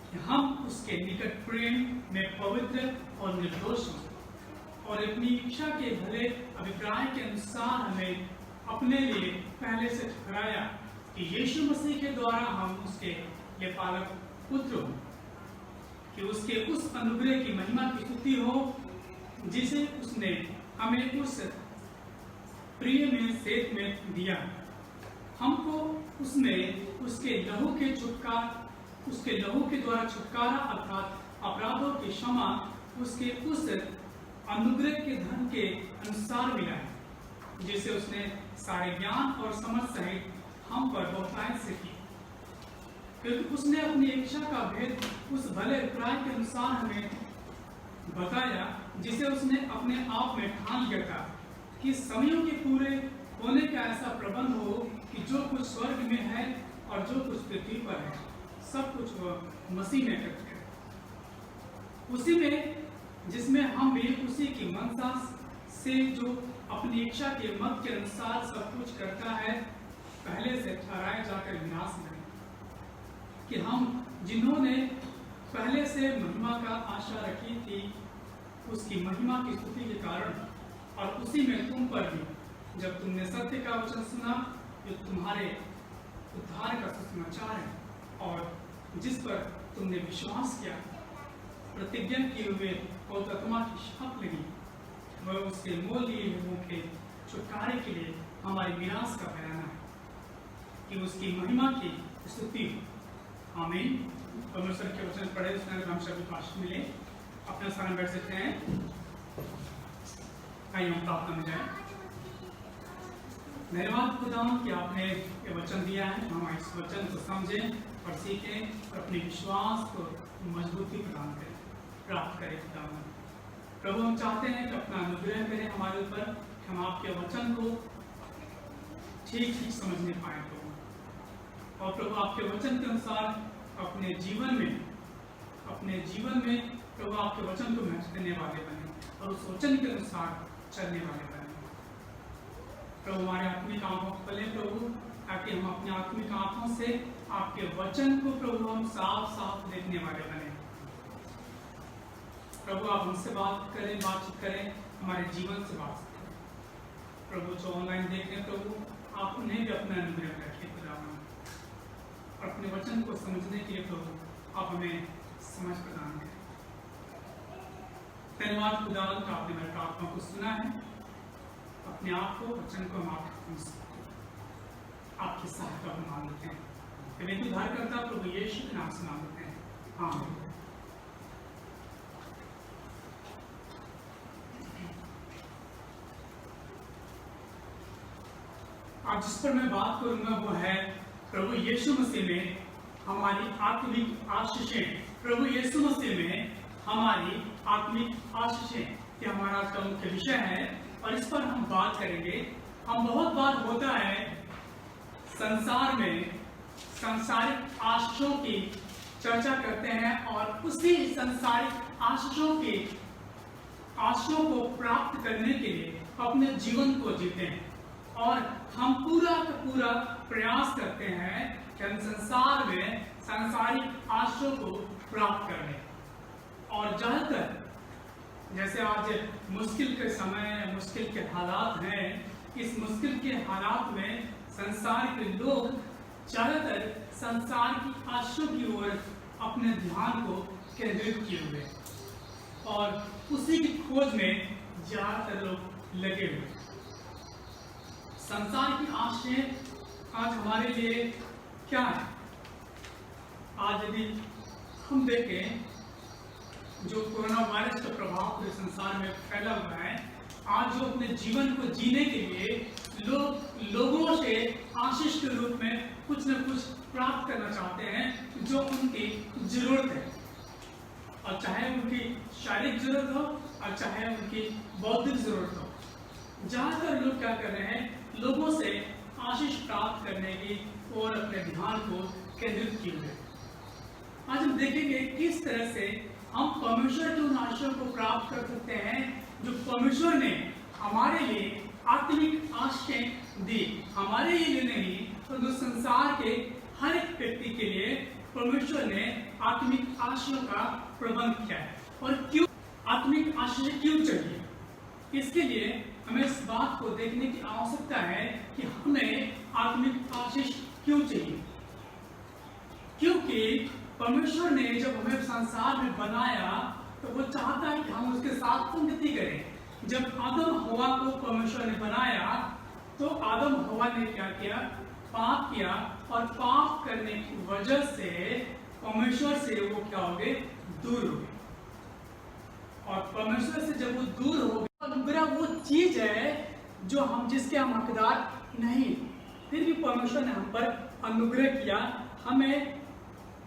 कि हम उसके निकट प्रेम में पवित्र और निर्दोष हों, और अपनी इच्छा के भले अभिप्राय के अनुसार हमें अपने लिए पहले से ठहराया कि यीशु मसीह के द्वारा हम उसके ये पालक पुत्र हो, कि उसके उस अनुग्रह की महिमा की स्तुति हो जिसे उसने हमें उस प्रिय में सेत में दिया। हमको उसमें उसके लहू के द्वारा छुटकारा अर्थात अपराधों की क्षमा उसके उस अनुग्रह के धन के अनुसार मिला है, जिसे उसने सारे ज्ञान और समझ सहित हम पर बहुतायत से की, क्योंकि उसने अपनी इच्छा का भेद उस भले अभिप्राय के अनुसार हमें बताया, जिसे उसने अपने आप में ठान लिया था कि समयों के पूरे होने का ऐसा प्रबंध हो कि जो कुछ स्वर्ग में है और जो कुछ पृथ्वी पर है, सब कुछ वह मसीह में करते हैं। उसी में जिसमें हम भी उसी की मनसा से जो अपनी इच्छा के मत के अनुसार सब कुछ करता है, पहले से ठहराए जाकर विनाश में, कि हम जिन्होंने पहले से महिमा का आशा रखी थी उसकी महिमा की स्तुति के कारण, और उसी में तुम पर भी जब तुमने सत्य का वचन सुना जो तुम्हारे उद्धार का सुसमाचार है, और जिस पर तुमने विश्वास किया, प्रतिज्ञा किए हुए पवित्र आत्मा की शपथ लगी, वह उसके मोल लिए लोगों के छुटकारे के लिए हमारे विनाश का बयाना है, कि उसकी महिमा की स्तुति हो। आमीन। परमेश्वर के वचन पढ़े, उसमें हम सभी पास मिले, अपने स्थान बैठ सकते हैं। आइए हम प्रार्थना में जाएं। धन्यवाद खुदा कि आपने ये वचन दिया है, हम इस वचन को समझें और सीखें और अपने विश्वास को मजबूती प्रदान करें, प्राप्त करें। खुदा प्रभु, हम चाहते हैं कि अपना अनुग्रह करें हमारे ऊपर, हम आपके वचन को ठीक ठीक समझने पाए प्रभु, और प्रभु आपके वचन के अनुसार अपने जीवन में प्रभु आपके वचन को महत्व देने वाले बने, और उस वचन के अनुसार चलने वाले बने। प्रभु हमारे आत्मिक आंखों को खोलें प्रभु, ताकि हम अपनी आत्मिक आंखों से आपके वचन को प्रभु हम साफ साफ देखने वाले बने। प्रभु आप हमसे बातचीत करें, हमारे जीवन से बात करें। प्रभु जो ऑनलाइन देख रहे हैं प्रभु, आप उन्हें भी अपना अनुग्रह रखिए खुदा। अपने वचन को समझने के लिए प्रभु आप हमें समझ प्रदान करें। धन्यवाद खुदावन का आपने मेरी प्रार्थना को सुना है। अपने आप को वचन को हम आपकी सहायता को मांगते हैं। उद्धार करता प्रभु यीशु के नाम से मांगते हैं, आमीन। आज जिस पर मैं बात करूंगा वो है प्रभु यीशु मसीह में हमारी आत्मिक आशीषें। प्रभु यीशु मसीह में हमारी आत्मिक आशीषें, ये हमारा आज का मुख्य विषय है और इस पर हम बात करेंगे। हम बहुत बार होता है संसार में सांसारिक आशीषों की चर्चा करते हैं और उसी सांसारिक आशीषों को प्राप्त करने के लिए अपने जीवन को जीते हैं और हम पूरा का पूरा प्रयास करते हैं कि हम संसार में सांसारिक आशीषों को प्राप्त करें। और ज्यादातर जैसे आज मुश्किल के समय, मुश्किल के हालात हैं, इस मुश्किल के हालात में संसार के लोग ज्यादातर संसार की आशीषों की ओर अपने ध्यान को केंद्रित किए हुए और उसी की खोज में ज्यादातर लोग लगे हुए। संसार की आशीषें आज हमारे लिए क्या है? आज यदि हम देखें जो कोरोना वायरस का प्रभाव पूरे संसार में फैला हुआ है, आज जो अपने जीवन को जीने के लिए लोगों से आशीष के रूप में कुछ न कुछ प्राप्त करना चाहते हैं जो उनकी जरूरत है, और चाहे उनकी शारीरिक जरूरत हो और चाहे उनकी बौद्धिक जरूरत हो। ज्यादातर लोग क्या कर रहे हैं? लोगों से आशीष प्राप्त करने की और अपने ध्यान को केंद्रित किए हुए। आज हम देखेंगे किस तरह से हम परमेश्वर की उन आशीषों को प्राप्त कर सकते हैं जो परमेश्वर ने हमारे लिए आत्मिक आशीषें दी। हमारे लिए नहीं तो संसार के हर एक व्यक्ति के लिए परमेश्वर ने आत्मिक आशीषों का प्रबंध किया है। और क्यों आत्मिक आशीष क्यों चाहिए? इसके लिए हमें इस बात को देखने की आवश्यकता है कि हमें आत्मिक आशीष क्यों चाहिए। क्योंकि परमेश्वर ने जब हमें संसार में बनाया तो वो चाहता है कि हम उसके साथ संगति करें। जब आदम हवा को परमेश्वर ने बनाया तो आदम हवा ने क्या किया? पाप किया, और पाप करने की वजह से परमेश्वर से वो क्या हो गए? दूर हो गए। और परमेश्वर से जब वो दूर हो गए, अनुग्रह वो चीज है जो हम जिसके हम हकदार नहीं, फिर भी परमेश्वर ने हम पर अनुग्रह किया, हमें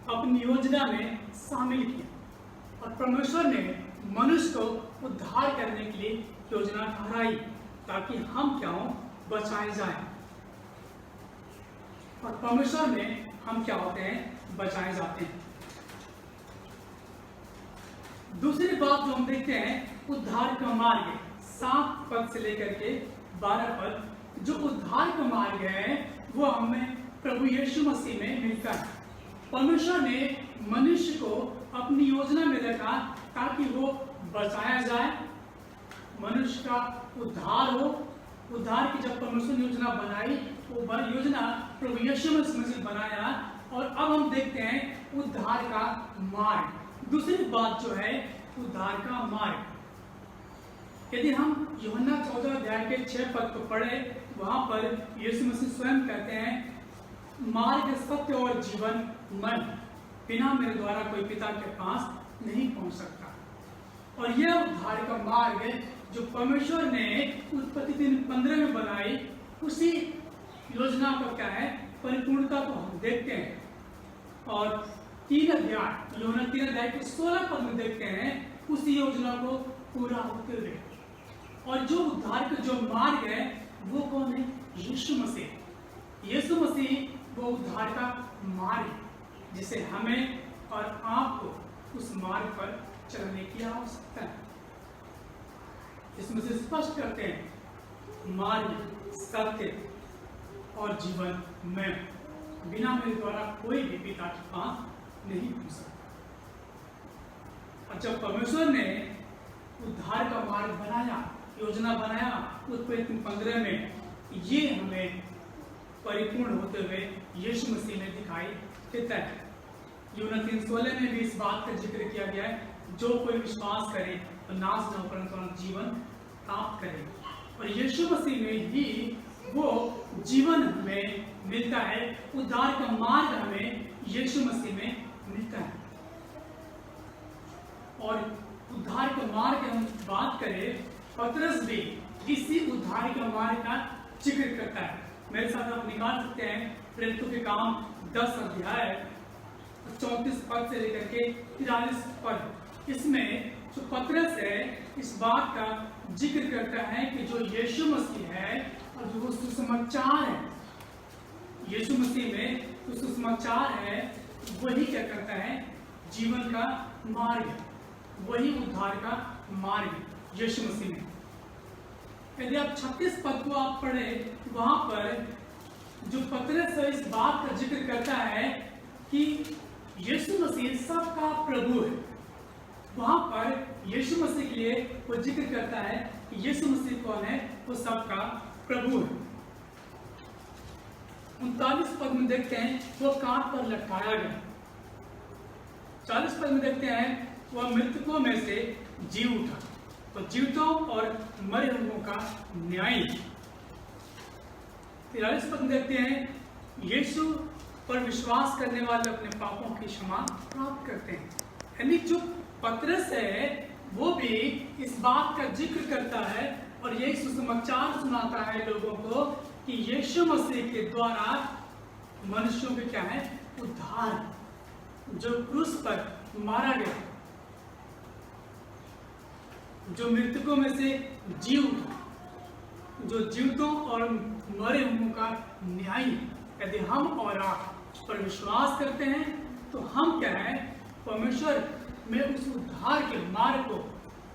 अपनी योजना में शामिल किया। और परमेश्वर ने मनुष्य को उद्धार करने के लिए योजना ठहराई ताकि हम क्या हो? बचाए जाएं। और परमेश्वर में हम क्या होते हैं? बचाए जाते हैं। दूसरी बात जो हम देखते हैं, उद्धार का मार्ग 7 पद से लेकर के 12 पद, जो उद्धार का मार्ग है वो हमें प्रभु यीशु मसीह में मिलता है। परमेश्वर ने मनुष्य को अपनी योजना में रखा ताकि वो बचाया जाए, मनुष्य का उद्धार हो। उद्धार की जब परमेश्वर ने योजना बनाई, वो योजना प्रभु यीशु मसीह में बनाया। और अब हम देखते हैं उद्धार का मार्ग। दूसरी बात जो है उद्धार का मार्ग, यदि हम यूहन्ना 14 अध्याय के 6 पद को पढ़े, वहां पर यीशु मसीह स्वयं कहते हैं, मार्ग, सत्य और जीवन मैं, बिना मेरे द्वारा कोई पिता के पास नहीं पहुंच सकता। और यह उद्धार का मार्ग है जो परमेश्वर ने उत्पत्ति 3:15 में बनाई, उसी योजना का क्या है? परिपूर्णता को हम देखते हैं। और 3 अध्याय यूहन्ना 3 अध्याय के 16 पद में देखते हैं उसी योजना को पूरा होते हुए। और जो उद्धार का जो मार्ग है वो कौन है? यीशु मसीह। यीशु मसीह वो उद्धार का मार्ग जिसे हमें और आपको उस मार्ग पर चलने की आवश्यकता है। इसमें से स्पष्ट करते हैं, मार्ग, सत्य और जीवन मैं, बिना मेरे द्वारा कोई भी पिता के पास नहीं पहुंच सकता। और जब परमेश्वर ने उद्धार का मार्ग बनाया, योजना बनाया उत्पत्ति 15 में, ये हमें परिपूर्ण होते हुए यीशु मसीह में दिखाई देता है। यूहन्ना 3:16 में भी इस बात का जिक्र किया गया है, जो कोई विश्वास करे तो नाश न हो परंतु अनंत जीवन प्राप्त करे। और यीशु मसीह में ही वो जीवन हमें मिलता है, उद्धार का मार्ग हमें यीशु मसीह में मिलता है। और उद्धार का मार्ग की हम बात करें, पतरस भी इसी उद्धार का मार्ग का जिक्र करता है। मेरे साथ आप निकाल सकते हैं प्रेरितों के काम 10 अध्याय 34 पद से लेकर के 43 पद। इसमें जो पतरस है इस बात का जिक्र करता है कि जो यीशु मसीह है और जो सुसमाचार है, यीशु मसीह में जो सुसमाचार है वही क्या करता है, जीवन का मार्ग, वही उद्धार का मार्ग यीशु मसीह में। यदि आप 36 पद को आप पढ़े, वहां पर जो पतरस है इस बात का जिक्र करता है कि यीशु मसीह सबका प्रभु है। वहां पर यीशु मसीह के लिए वो जिक्र करता है कि यीशु मसीह कौन है, वो सबका प्रभु है। 39 पद में देखते हैं वो कांट पर लटकाया गया। 40 पद में देखते हैं वह मृतकों में से जी उठा। तो जीवितों और मरे हुओं का न्याय। 43 पद में देखते हैं यीशु पर विश्वास करने वाले अपने पापों की क्षमा प्राप्त करते हैं। यानी जो पतरस है वो भी इस बात का जिक्र करता है और यही सुसमाचार सुनाता है लोगों को कि यीशु मसीह के द्वारा मनुष्यों के क्या है, उद्धार, जो क्रूस पर मारा गया, जो मृतकों में से जी उठा, जो जीवितों और मरे हुओं का न्याय। यदि हम और आप पर विश्वास करते हैं तो हम क्या है, परमेश्वर में उस उद्धार के मार्ग को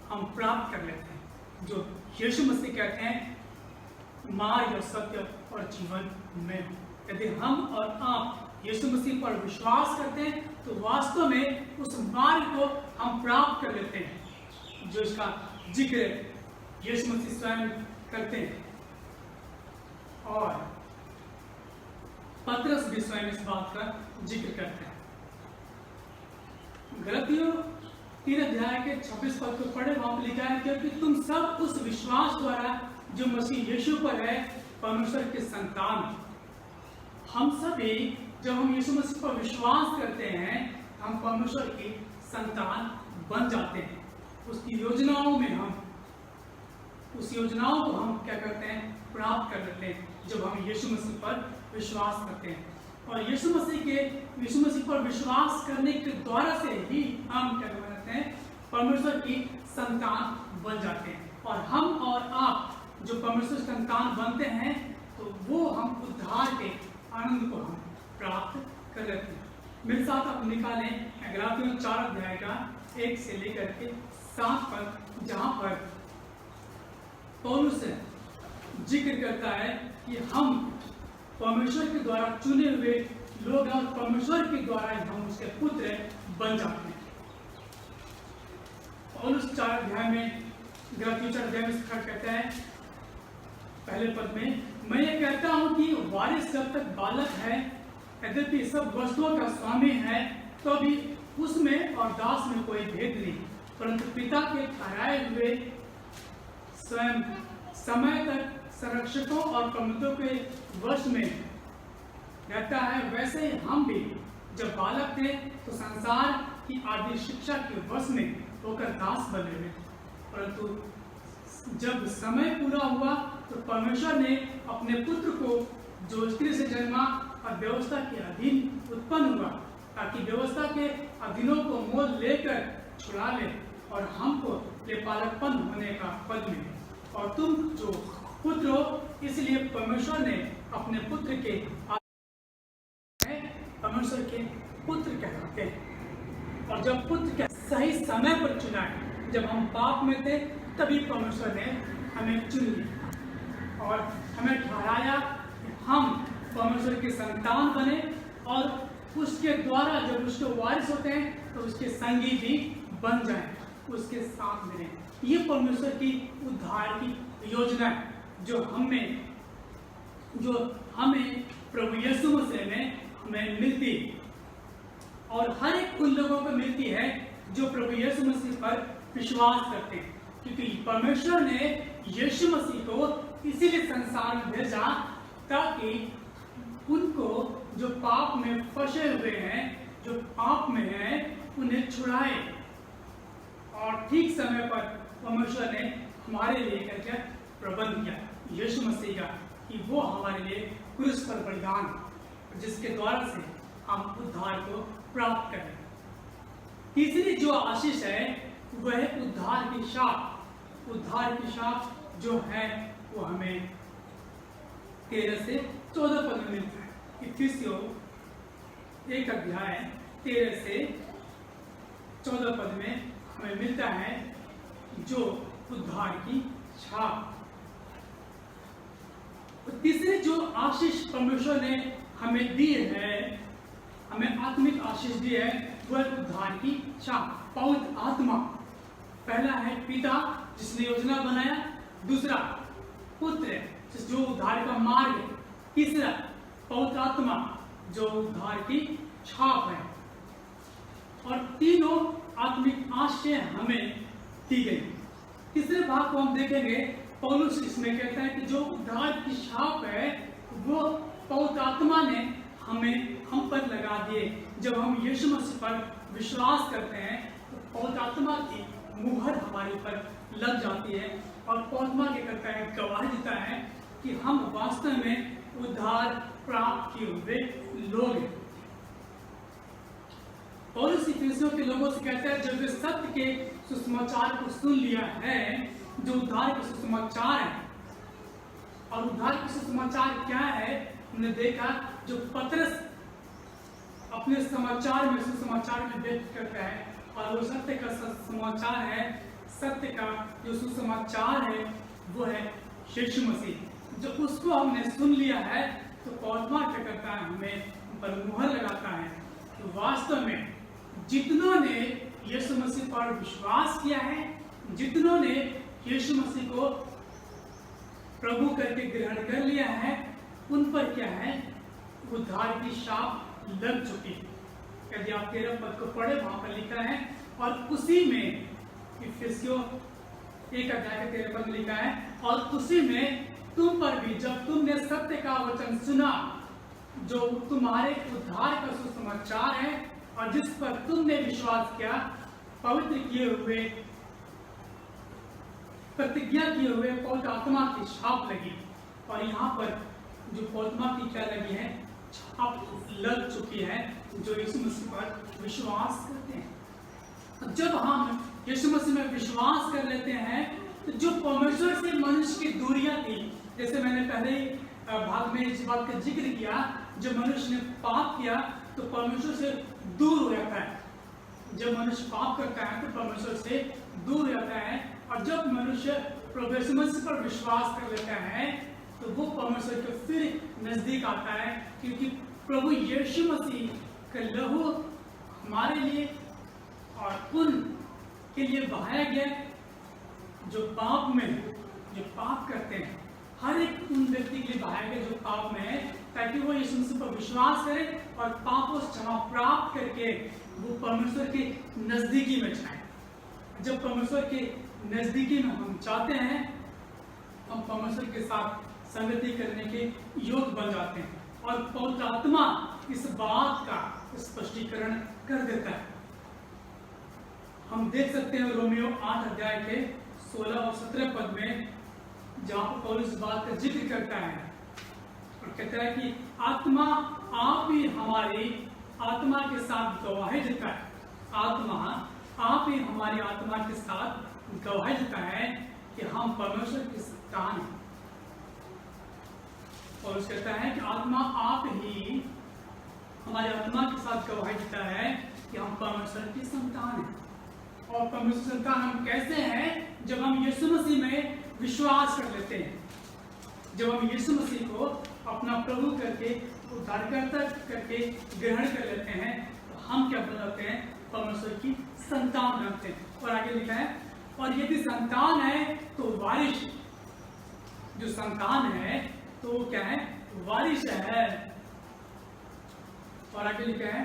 हम प्राप्त कर लेते हैं, जो यीशु मसीह कहते हैं मार्ग और सत्य और जीवन में। यदि हम और आप यीशु मसीह पर विश्वास करते हैं तो वास्तव में उस मार्ग को हम प्राप्त कर लेते हैं, जो इसका जिक्र यीशु मसीह स्वयं करते हैं। और पतरस भी स्वयं इस बात का जिक्र करते हैं। गलतियों 3 अध्याय के 26 पद को पढ़े, वहां पर लिखा है क्योंकि तुम सब उस विश्वास द्वारा जो मसीह यीशु पर है परमेश्वर के संतान। हम सभी जब हम यीशु मसीह पर विश्वास करते हैं हम परमेश्वर की संतान बन जाते हैं। उसकी योजनाओं में हम उस योजनाओं को हम क्या करते हैं, प्राप्त कर लेते हैं जब हम यीशु मसीह पर विश्वास करते हैं। और यीशु मसीह पर विश्वास करने के द्वारा से ही हम क्या करते हैं, परमेश्वर की संतान बन जाते हैं। और हम और आप जो परमेश्वर की संतान बनते हैं तो वो हम उद्धार के आनंद को हम प्राप्त कर लेते हैं। मेरे साथ आप निकालें गलातियों 4 अध्याय का 1 से लेकर के 7 पद, जहां पर पौलुस जिक्र करता है कि हम परमेश्वर के द्वारा चुने हुए लोग हैं और परमेश्वर के द्वारा हम उसके पुत्र बन जाते हैं। पौलुस 4 अध्याय में, गलातियों 4 अध्याय में कहता है पहले पद में, मैं ये कहता हूं कि वारिस जब तक बालक है, यद्यपि सब वस्तुओं का स्वामी है, तो भी उसमें और दास में कोई भेद नहीं, परंतु पिता के ठहराए हुए स्वयं समय तक संरक्षकों और प्रबंधकों के वश में रहता है। वैसे ही हम भी जब बालक थे तो संसार की आदि शिक्षा के वश में होकर दास बने हुए, परंतु जब समय पूरा हुआ तो परमेश्वर ने अपने पुत्र को जो स्त्री से जन्मा और व्यवस्था के अधीन उत्पन्न हुआ, ताकि व्यवस्था के अधीनों को मोल लेकर छुड़ा ले और हमको लेपालकपन होने का पद मिले। और तुम जो पुत्र हो, इसलिए परमेश्वर ने अपने पुत्र के परमेश्वर के पुत्र कहलाते हैं। और जब पुत्र के सही समय पर चुना है, जब हम पाप में थे तभी परमेश्वर ने हमें चुन लिया और हमें ठहराया कि हम परमेश्वर के संतान बने और उसके द्वारा जब उसके वारिस होते हैं तो उसके संगी भी बन जाएं, उसके साथ मिले। ये परमेश्वर की उद्धार की योजना है जो हमें प्रभु यीशु मसीह में हमें मिलती है, और हर एक उन लोगों को मिलती है जो प्रभु यीशु मसीह पर विश्वास करते हैं, क्योंकि परमेश्वर ने यीशु मसीह को इसीलिए संसार में भेजा ताकि उनको जो पाप में फंसे हुए हैं, जो पाप में हैं, उन्हें छुड़ाए। और ठीक समय पर परमेश्वर ने हमारे लिए क्या प्रबंध किया यीशु मसीह का, कि वो हमारे लिए क्रूस पर बलिदान, जिसके द्वारा से हम उद्धार को प्राप्त करें। तीसरी जो आशीष है वह है उद्धार की शाप। उद्धार की शाप जो है वो हमें 13 से 14 पद में मिलता है। इफिसियों 1 अध्याय 13 से 14 पद में हमें मिलता है जो उद्धार की छाप। तीसरी जो आशीष परमेश्वर ने हमें दी है, हमें आत्मिक आशीष दी है, वह उद्धार की छाप, पवित्र आत्मा। पहला है पिता जिसने योजना बनाया, दूसरा पुत्र जो उद्धार का मार्ग है, तीसरा पवित्र आत्मा जो उद्धार की छाप है। और तीनों आत्मिक आशीष हमें दी गई। तीसरे भाग को हम देखेंगे, पौलुस इसमें कहता है कि जो उद्धार की छाप है वो पवित्र आत्मा ने हम पर लगा दिए। जब हम यीशु मसीह पर विश्वास करते हैं तो पवित्र आत्मा की मुहर हमारे ऊपर लग जाती है, और पवित्र आत्मा क्या करता है, गवाही देता है कि हम वास्तव में उद्धार प्राप्त किए हुए लोग हैं। पौलुस इफिसियों के लोगों से कहता है, जब वे सत्य के सुसमाचार को सुन लिया है, जो उद्धार के सुसमाचार है। और उद्धार के सुसमाचार क्या है, हमने देखा जो पतरस अपने समाचार में सुसमाचार में व्यक्त करता है, और वो सत्य का समाचार है। सत्य का जो सुसमाचार है वो है यीशु मसीह। जो उसको हमने सुन लिया है तो पौत्मा क्या करता है, हमें पर मुहर लगाता है। तो वास्तव में जितनों ने यीशु मसीह पर विश्वास किया है, जितनों ने यीशु मसीह को प्रभु करके ग्रहण कर लिया है, उन पर क्या है, उद्धार की शाप लग चुकी है। यदि आप 13 पद को पढ़े, वहां पर लिखा है, और उसी में इफिसियों 1 अध्याय के 13 पद में लिखा है, और उसी में तुम पर भी जब तुमने सत्य का वचन सुना, जो तुम्हारे उद्धार का सुसमाचार है, और जिस पर तुमने विश्वास किया, पवित्र किए हुए, प्रतिज्ञा किए हुए पवित्र आत्मा की छाप लगी। और यहाँ पर जो पवित्र आत्मा की क्या लगी है, छाप लग चुकी है, जो यीशु मसीह पर विश्वास करते हैं। जब हम यीशु मसीह में विश्वास कर लेते हैं तो जो परमेश्वर से मनुष्य की दूरियां थी, जैसे मैंने पहले भाग में इस बात का जिक्र किया, जब मनुष्य ने पाप किया तो परमेश्वर से दूर हो जाता है। जब मनुष्य पाप करता है तो परमेश्वर से दूर हो जाता है, और जब मनुष्य प्रभु यीशु मसीह पर विश्वास कर लेता है तो वो परमेश्वर के फिर नजदीक आता है, क्योंकि प्रभु यीशु मसीह का लहू हमारे लिए और उन के लिए बहाया गया, जो पाप में, जो पाप करते हैं, हर एक उन व्यक्ति के लिए बहाया गया जो पाप में है, ताकि वो यीशु मसीह पर विश्वास करे और पापों से क्षमा प्राप्त करके वो परमेश्वर के नजदीकी में जाए। जब परमेश्वर के नजदीकी में हम चाहते हैं, हम परमेश्वर के साथ संगति करने के योग बन जाते हैं, और पवित्र आत्मा इस बात का स्पष्टीकरण कर देता है। हम देख सकते हैं रोमियो 8 अध्याय के 16 और 17 पद में, जहां पर पौलुस इस बात का जिक्र करता है और कहता है कि आत्मा आप ही हमारी आत्मा के साथ गवाही देता है। आत्मा आप ही हमारी आत्मा के साथ गवाही देता है कि हम परमेश्वर की संतान हैं। पौलुस कहता है कि आत्मा आप ही हमारी आत्मा के साथ गवाही देता है कि हम परमेश्वर की संतान हैं। और परमेश्वर संतान हम कैसे हैं? जब हम यीशु मसीह में विश्वास कर लेते हैं, जब हम यीशु मसीह को अपना प्रभु करके, उद्धारकर्ता करके ग्रहण कर लेते हैं, तो हम क्या बन जाते हैं? परमेश्वर की संतान बनते हैं। और आगे लिखा है, और यदि संतान है तो वारिस। जो संतान है तो क्या है? वारिस है। और आगे लिखा है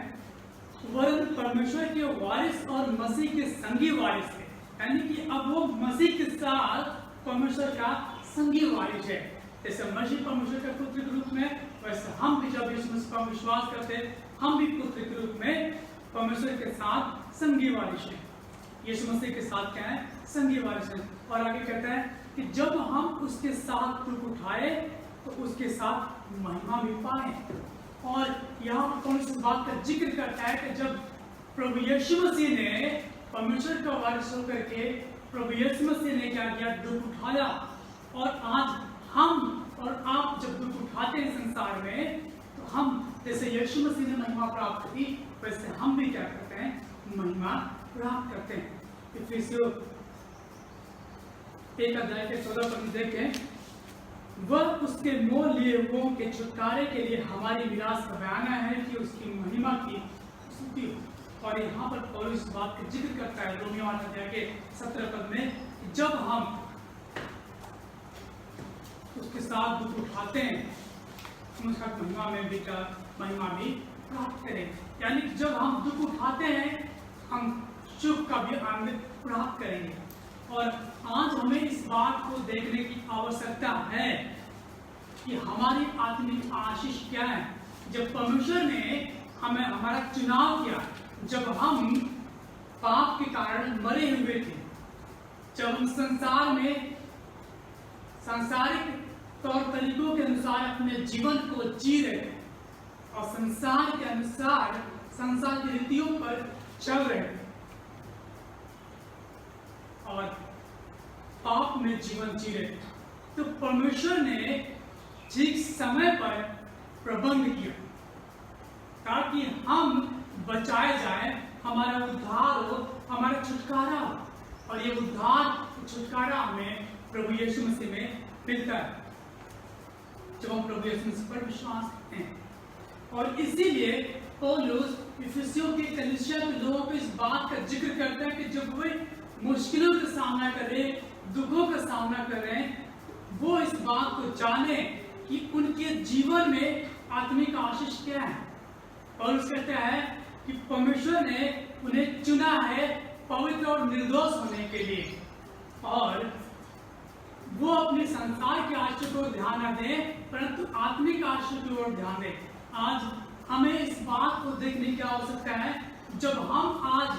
वरन परमेश्वर के वारिस और मसीह के संगी वारिस है, यानी कि अब वो मसीह के साथ परमेश्वर का संगी वारिस है। जैसे मसीह परमेश्वर के पुत्र के रूप में, वैसे हम भी जब यीशु मसीह पर विश्वास करते हैं हम भी पुत्र के रूप में परमेश्वर के साथ संगी वारिस हैं। यीशु मसीह के साथ क्या है? संगी वारिस हैं। और आगे कहता है कि जब हम उसके साथ दुख उठाए तो उसके साथ महिमा भी पाए। और यहाँ पर कौन इस बात का जिक्र करता है कि जब प्रभु यीशु मसीह ने परमेश्वर का वारिस होकर के प्रभु यीशु मसीह ने क्या किया? दुख उठाया। और आज हम और आप जब दुख उठाते हैं संसार में, तो हम जैसे यीशु मसीह ने महिमा प्राप्त की, वैसे हम भी क्या करते हैं? महिमा प्राप्त करते हैं। इफिसियों 1:14 पर देखें, वह उसके मोल लिए हुओं के छुटकारे के लिए हमारी विलास का बयाना है कि उसकी महिमा की स्तुति हो। और यहाँ पर पौलुस इस बात का जिक्र करता है रोमियो 8 अध्याय के 17 पद में, जब हम उसके साथ दुख उठाते हैं हम उसका महिमा भी प्राप्त करें। यानी कि जब हम दुख उठाते हैं हम सुख का भी आनंद प्राप्त करेंगे। और आज हमें इस बात को देखने की आवश्यकता है कि हमारी आत्मिक आशीष क्या है। जब परमेश्वर ने हमें हमारा चुनाव किया, जब हम पाप के कारण मरे हुए थे, जब हम संसार में सांसारिक तौर तरीकों के अनुसार अपने जीवन को जी रहे थे और संसार के अनुसार संसार की रीतियों पर चल रहे थे और पाप में जीवन जी रहे थे, तो परमेश्वर ने ठीक समय पर प्रबंध किया ताकि हम बचाए जाए, हमारा उद्धार हो, हमारा छुटकारा हो। और ये उद्धार छुटकारा हमें प्रभु यीशु मसीह में मिलता है जब हम प्रभु यीशु मसीह पर विश्वास करते हैं। और इसीलिए पौलुस इफिसियों के कलीसिया के लोगों को इस बात का जिक्र करता है कि जब वे मुश्किलों का सामना कर रहे हैं, दुखों का सामना कर रहे हैं, वो इस बात को जाने कि उनके जीवन में आत्मिक आशीष क्या है। पौलुस कहता है कि परमेश्वर ने उन्हें चुना है पवित्र और निर्दोष होने के लिए, और वो अपने संसार के आशीष को ध्यान न दें परंतु आत्मिक आशीष की ओर ध्यान दें। आज हमें इस बात को देखने की आवश्यकता है, जब हम आज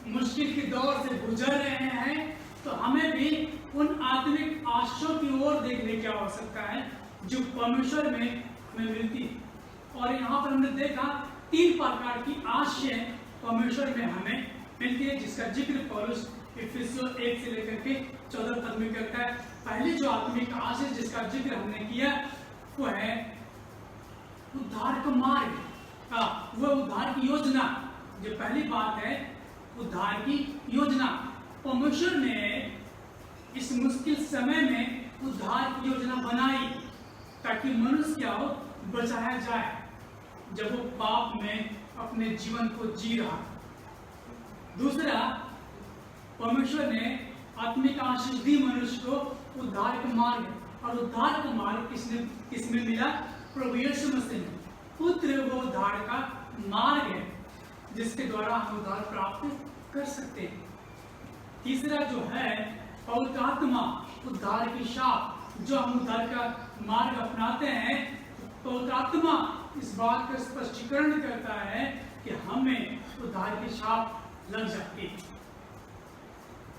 मुश्किल के दौर से गुजर रहे हैं तो हमें भी उन आत्मिक आशीषों की ओर देखने की आवश्यकता है जो परमेश्वर में हमें मिलती है। और यहाँ पर हमने देखा 3 प्रकार की आशीषें परमेश्वर में हमें मिलती है, जिसका जिक्र पौलुस इफिसियों 1 से लेकर के 14 पद में करता है। पहली जो आत्मिक आशीष जिसका जिक्र हमने किया वो है उद्धार का मार्ग, वो उद्धार की योजना। जो पहली बात है उद्धार की योजना। परमेश्वर ने इस मुश्किल समय में उद्धार की योजना बनाई ताकि मनुष्य क्या हो? बचाया जाए जब वो पाप में अपने जीवन को जी रहा। दूसरा, परमेश्वर ने आत्मिक आशीष दी मनुष्य को उद्धार का मार्ग, और उद्धार का मार्ग किसमें मिला? प्रभु यीशु मसीह ने। पुत्र वो उद्धार का मार्ग है जिसके द्वारा हम उद्धार प्राप्त कर सकते हैं। तीसरा जो है पवित्र आत्मा, उद्धार की शाप। जो हम उद्धार का मार्ग अपनाते हैं, पवित्र आत्मा इस बात का स्पष्टीकरण करता है कि हमें उद्धार की शाप लग जाती है।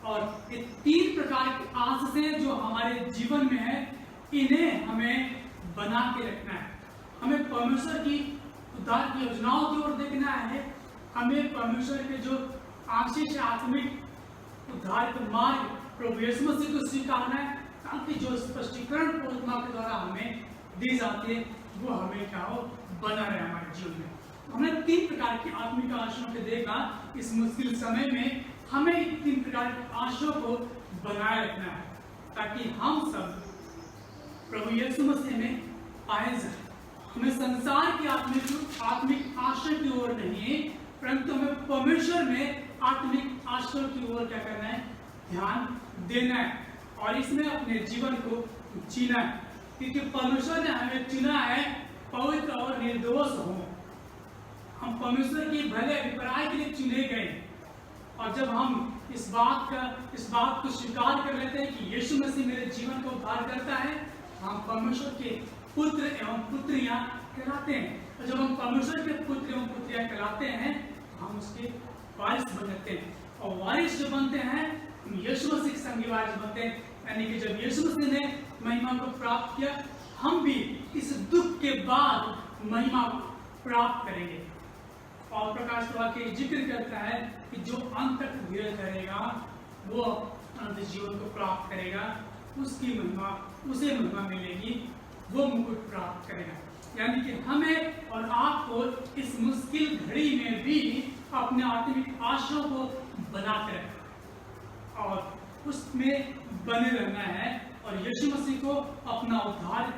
और ये 3 प्रकार की आशीषें जो हमारे जीवन में है, इन्हें हमें बना के रखना है। हमें परमेश्वर की उद्धार की योजनाओं की ओर देखना है, हमें परमेश्वर के जो आशीष आत्मिक उद्धार का मार्ग प्रभु यीशु मसीह को स्वीकारना है, ताकि जो स्पष्टीकरण परमात्मा के द्वारा हमें दी जाती है वो हमें क्या हो? बना रहे हमारे जीवन में। हमने 3 प्रकार की आत्मिक आशीषों को देखा। इस मुश्किल समय में हमें 3 प्रकार की आशीषों को बनाए रखना है ताकि हम सब प्रभु यीशु मसीह में पाए जाए। हमें संसार की आत्मिक आशीष की ओर नहीं, परंतु हमें परमेश्वर में आत्मिक आशीषों की ओर क्या करना है? ध्यान देना है और इसमें अपने जीवन को जीना है, क्योंकि परमेश्वर ने हमें चुना है पवित्र और निर्दोष हो। परमेश्वर के भले अभिप्राय के लिए चुने गए। और जब हम इस बात को स्वीकार कर लेते हैं कि यीशु मसीह मेरे जीवन को उद्धार करता है, हम परमेश्वर के पुत्र एवं पुत्रियां कहलाते हैं। और जब हम परमेश्वर के पुत्र एवं पुत्रियां कहलाते हैं, हम उसके वारिस बन जाते हैं। और वारिस जो बनते हैं, यीशु मसीह के संगी वारिस बनते हैं। यानी कि जब यीशु मसीह ने महिमा को प्राप्त किया, हम भी इस दुख के बाद महिमा प्राप्त करेंगे। और प्रकाश के वाक्य जिक्र करता है कि जो अंत तक धीरज करेगा वो अनंत जीवन को प्राप्त करेगा, उसकी महिमा उसे महिमा मिलेगी, वो मुकुट प्राप्त करेगा। यानी कि हमें और आपको इस मुश्किल घड़ी में भी अपने आत्मिक आशाओं को बनाकर रखना और उसमें बने रहना है और यीशु मसीह को अपना उद्धार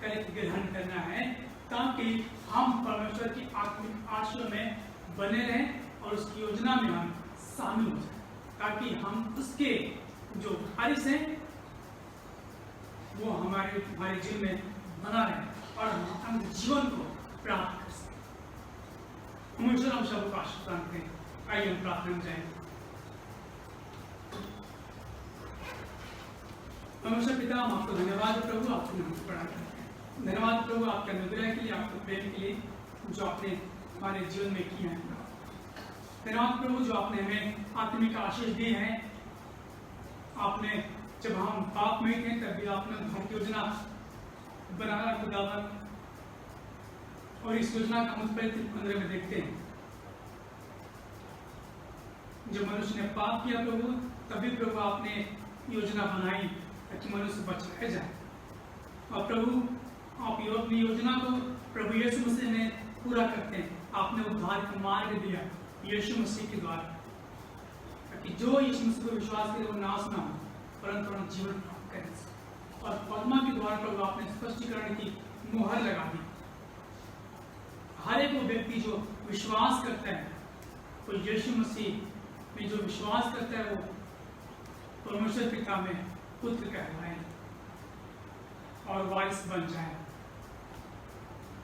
करके ग्रहण करना है, ताकि हम परमेश्वर की आत्मिक आशाओं में बने रहें और उसकी योजना में हम शामिल हो जाएं, ताकि हम उसके जो वारिस हैं वो हमारे जीवन में बना रहे और हम जीवन को प्राप्त कर सकें। परमेश्वर हम सबको आशीष प्रदान करें। आइए हम प्रार्थना में जाएं। परमेश्वर पिता, हम आपको धन्यवाद प्रभु, आपके नाम को बड़ा करते हैं। धन्यवाद प्रभु आपके अनुग्रह के लिए, आपके प्रेम के लिए जो आपने हमारे जीवन में किया है। धन्यवाद प्रभु जो आपने हमें आत्मिक आशीष दी है। आपने जब हम पाप में थे तब भी आपने उद्धार की योजना बनाना खुदावन, और इस योजना का हम 15 में देखते हैं। जब मनुष्य ने पाप किया प्रभु, तभी प्रभु आपने योजना बनाई ताकि मनुष्य बचाया जाए। और प्रभु आप अपनी योजना को प्रभु यीशु मसीह में पूरा करते हैं। आपने उद्धार का मार्ग दिया यीशु मसीह के द्वारा, ताकि जो यीशु मसीह पर विश्वास करे वो नाश ना हो परंतु जीवन प्राप्त करें। और पद्मा के द्वारा प्रभु आपने स्पष्टीकरण की मुहर लगा दी। हर एक वो व्यक्ति जो विश्वास करता है, तो यीशु मसीह में जो विश्वास करता है, वो परमेश्वर पिता में पुत्र कहलाए और वारिस बन जाए।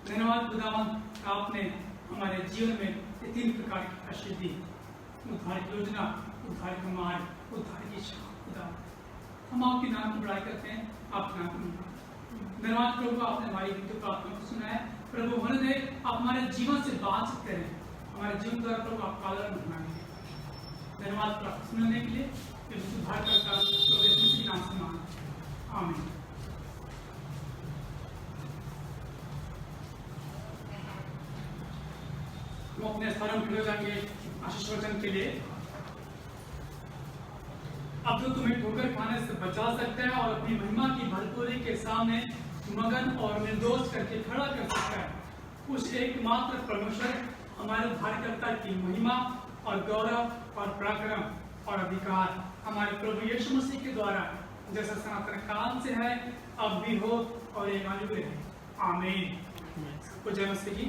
धन्यवाद खुदावन, आपने हमारे जीवन में ये 3 प्रकार की आशीष दी: उद्धार की योजना, उद्धार का मार्ग, उद्धार की इच्छा। खुदा हम आपके नाम की बड़ाई करते हैं, आपके नाम को धन्यवाद प्रभु, आपने हमारी प्रार्थना को सुना है प्रभु। होने दे आप हमारे जीवन से बातचीत करें, हमारे जीवन द्वारा प्रभु आप पालन बनाएंगे। धन्यवाद प्राप्त सुनने के लिए, सुधार करता प्रभु यीशु मसीह के नाम से मांगते हैं, आमीन। हम अपने स्थान पर जाएंगे आशीष वचन के लिए। अब जो तुम्हें ठोकर खाने से बचा सकता है और अपनी महिमा की भरपूरी के सामने मगन और निर्दोष करके खड़ा कर सकता है, उस एकमात्र परमेश्वर हमारे उद्धारकर्ता की महिमा और गौरव और पराक्रम और अधिकार हमारे प्रभु यीशु मसीह के द्वारा जैसा सनातन काल से है, अब भी हो और ये मालूम है। आमीन। जय मसीह की।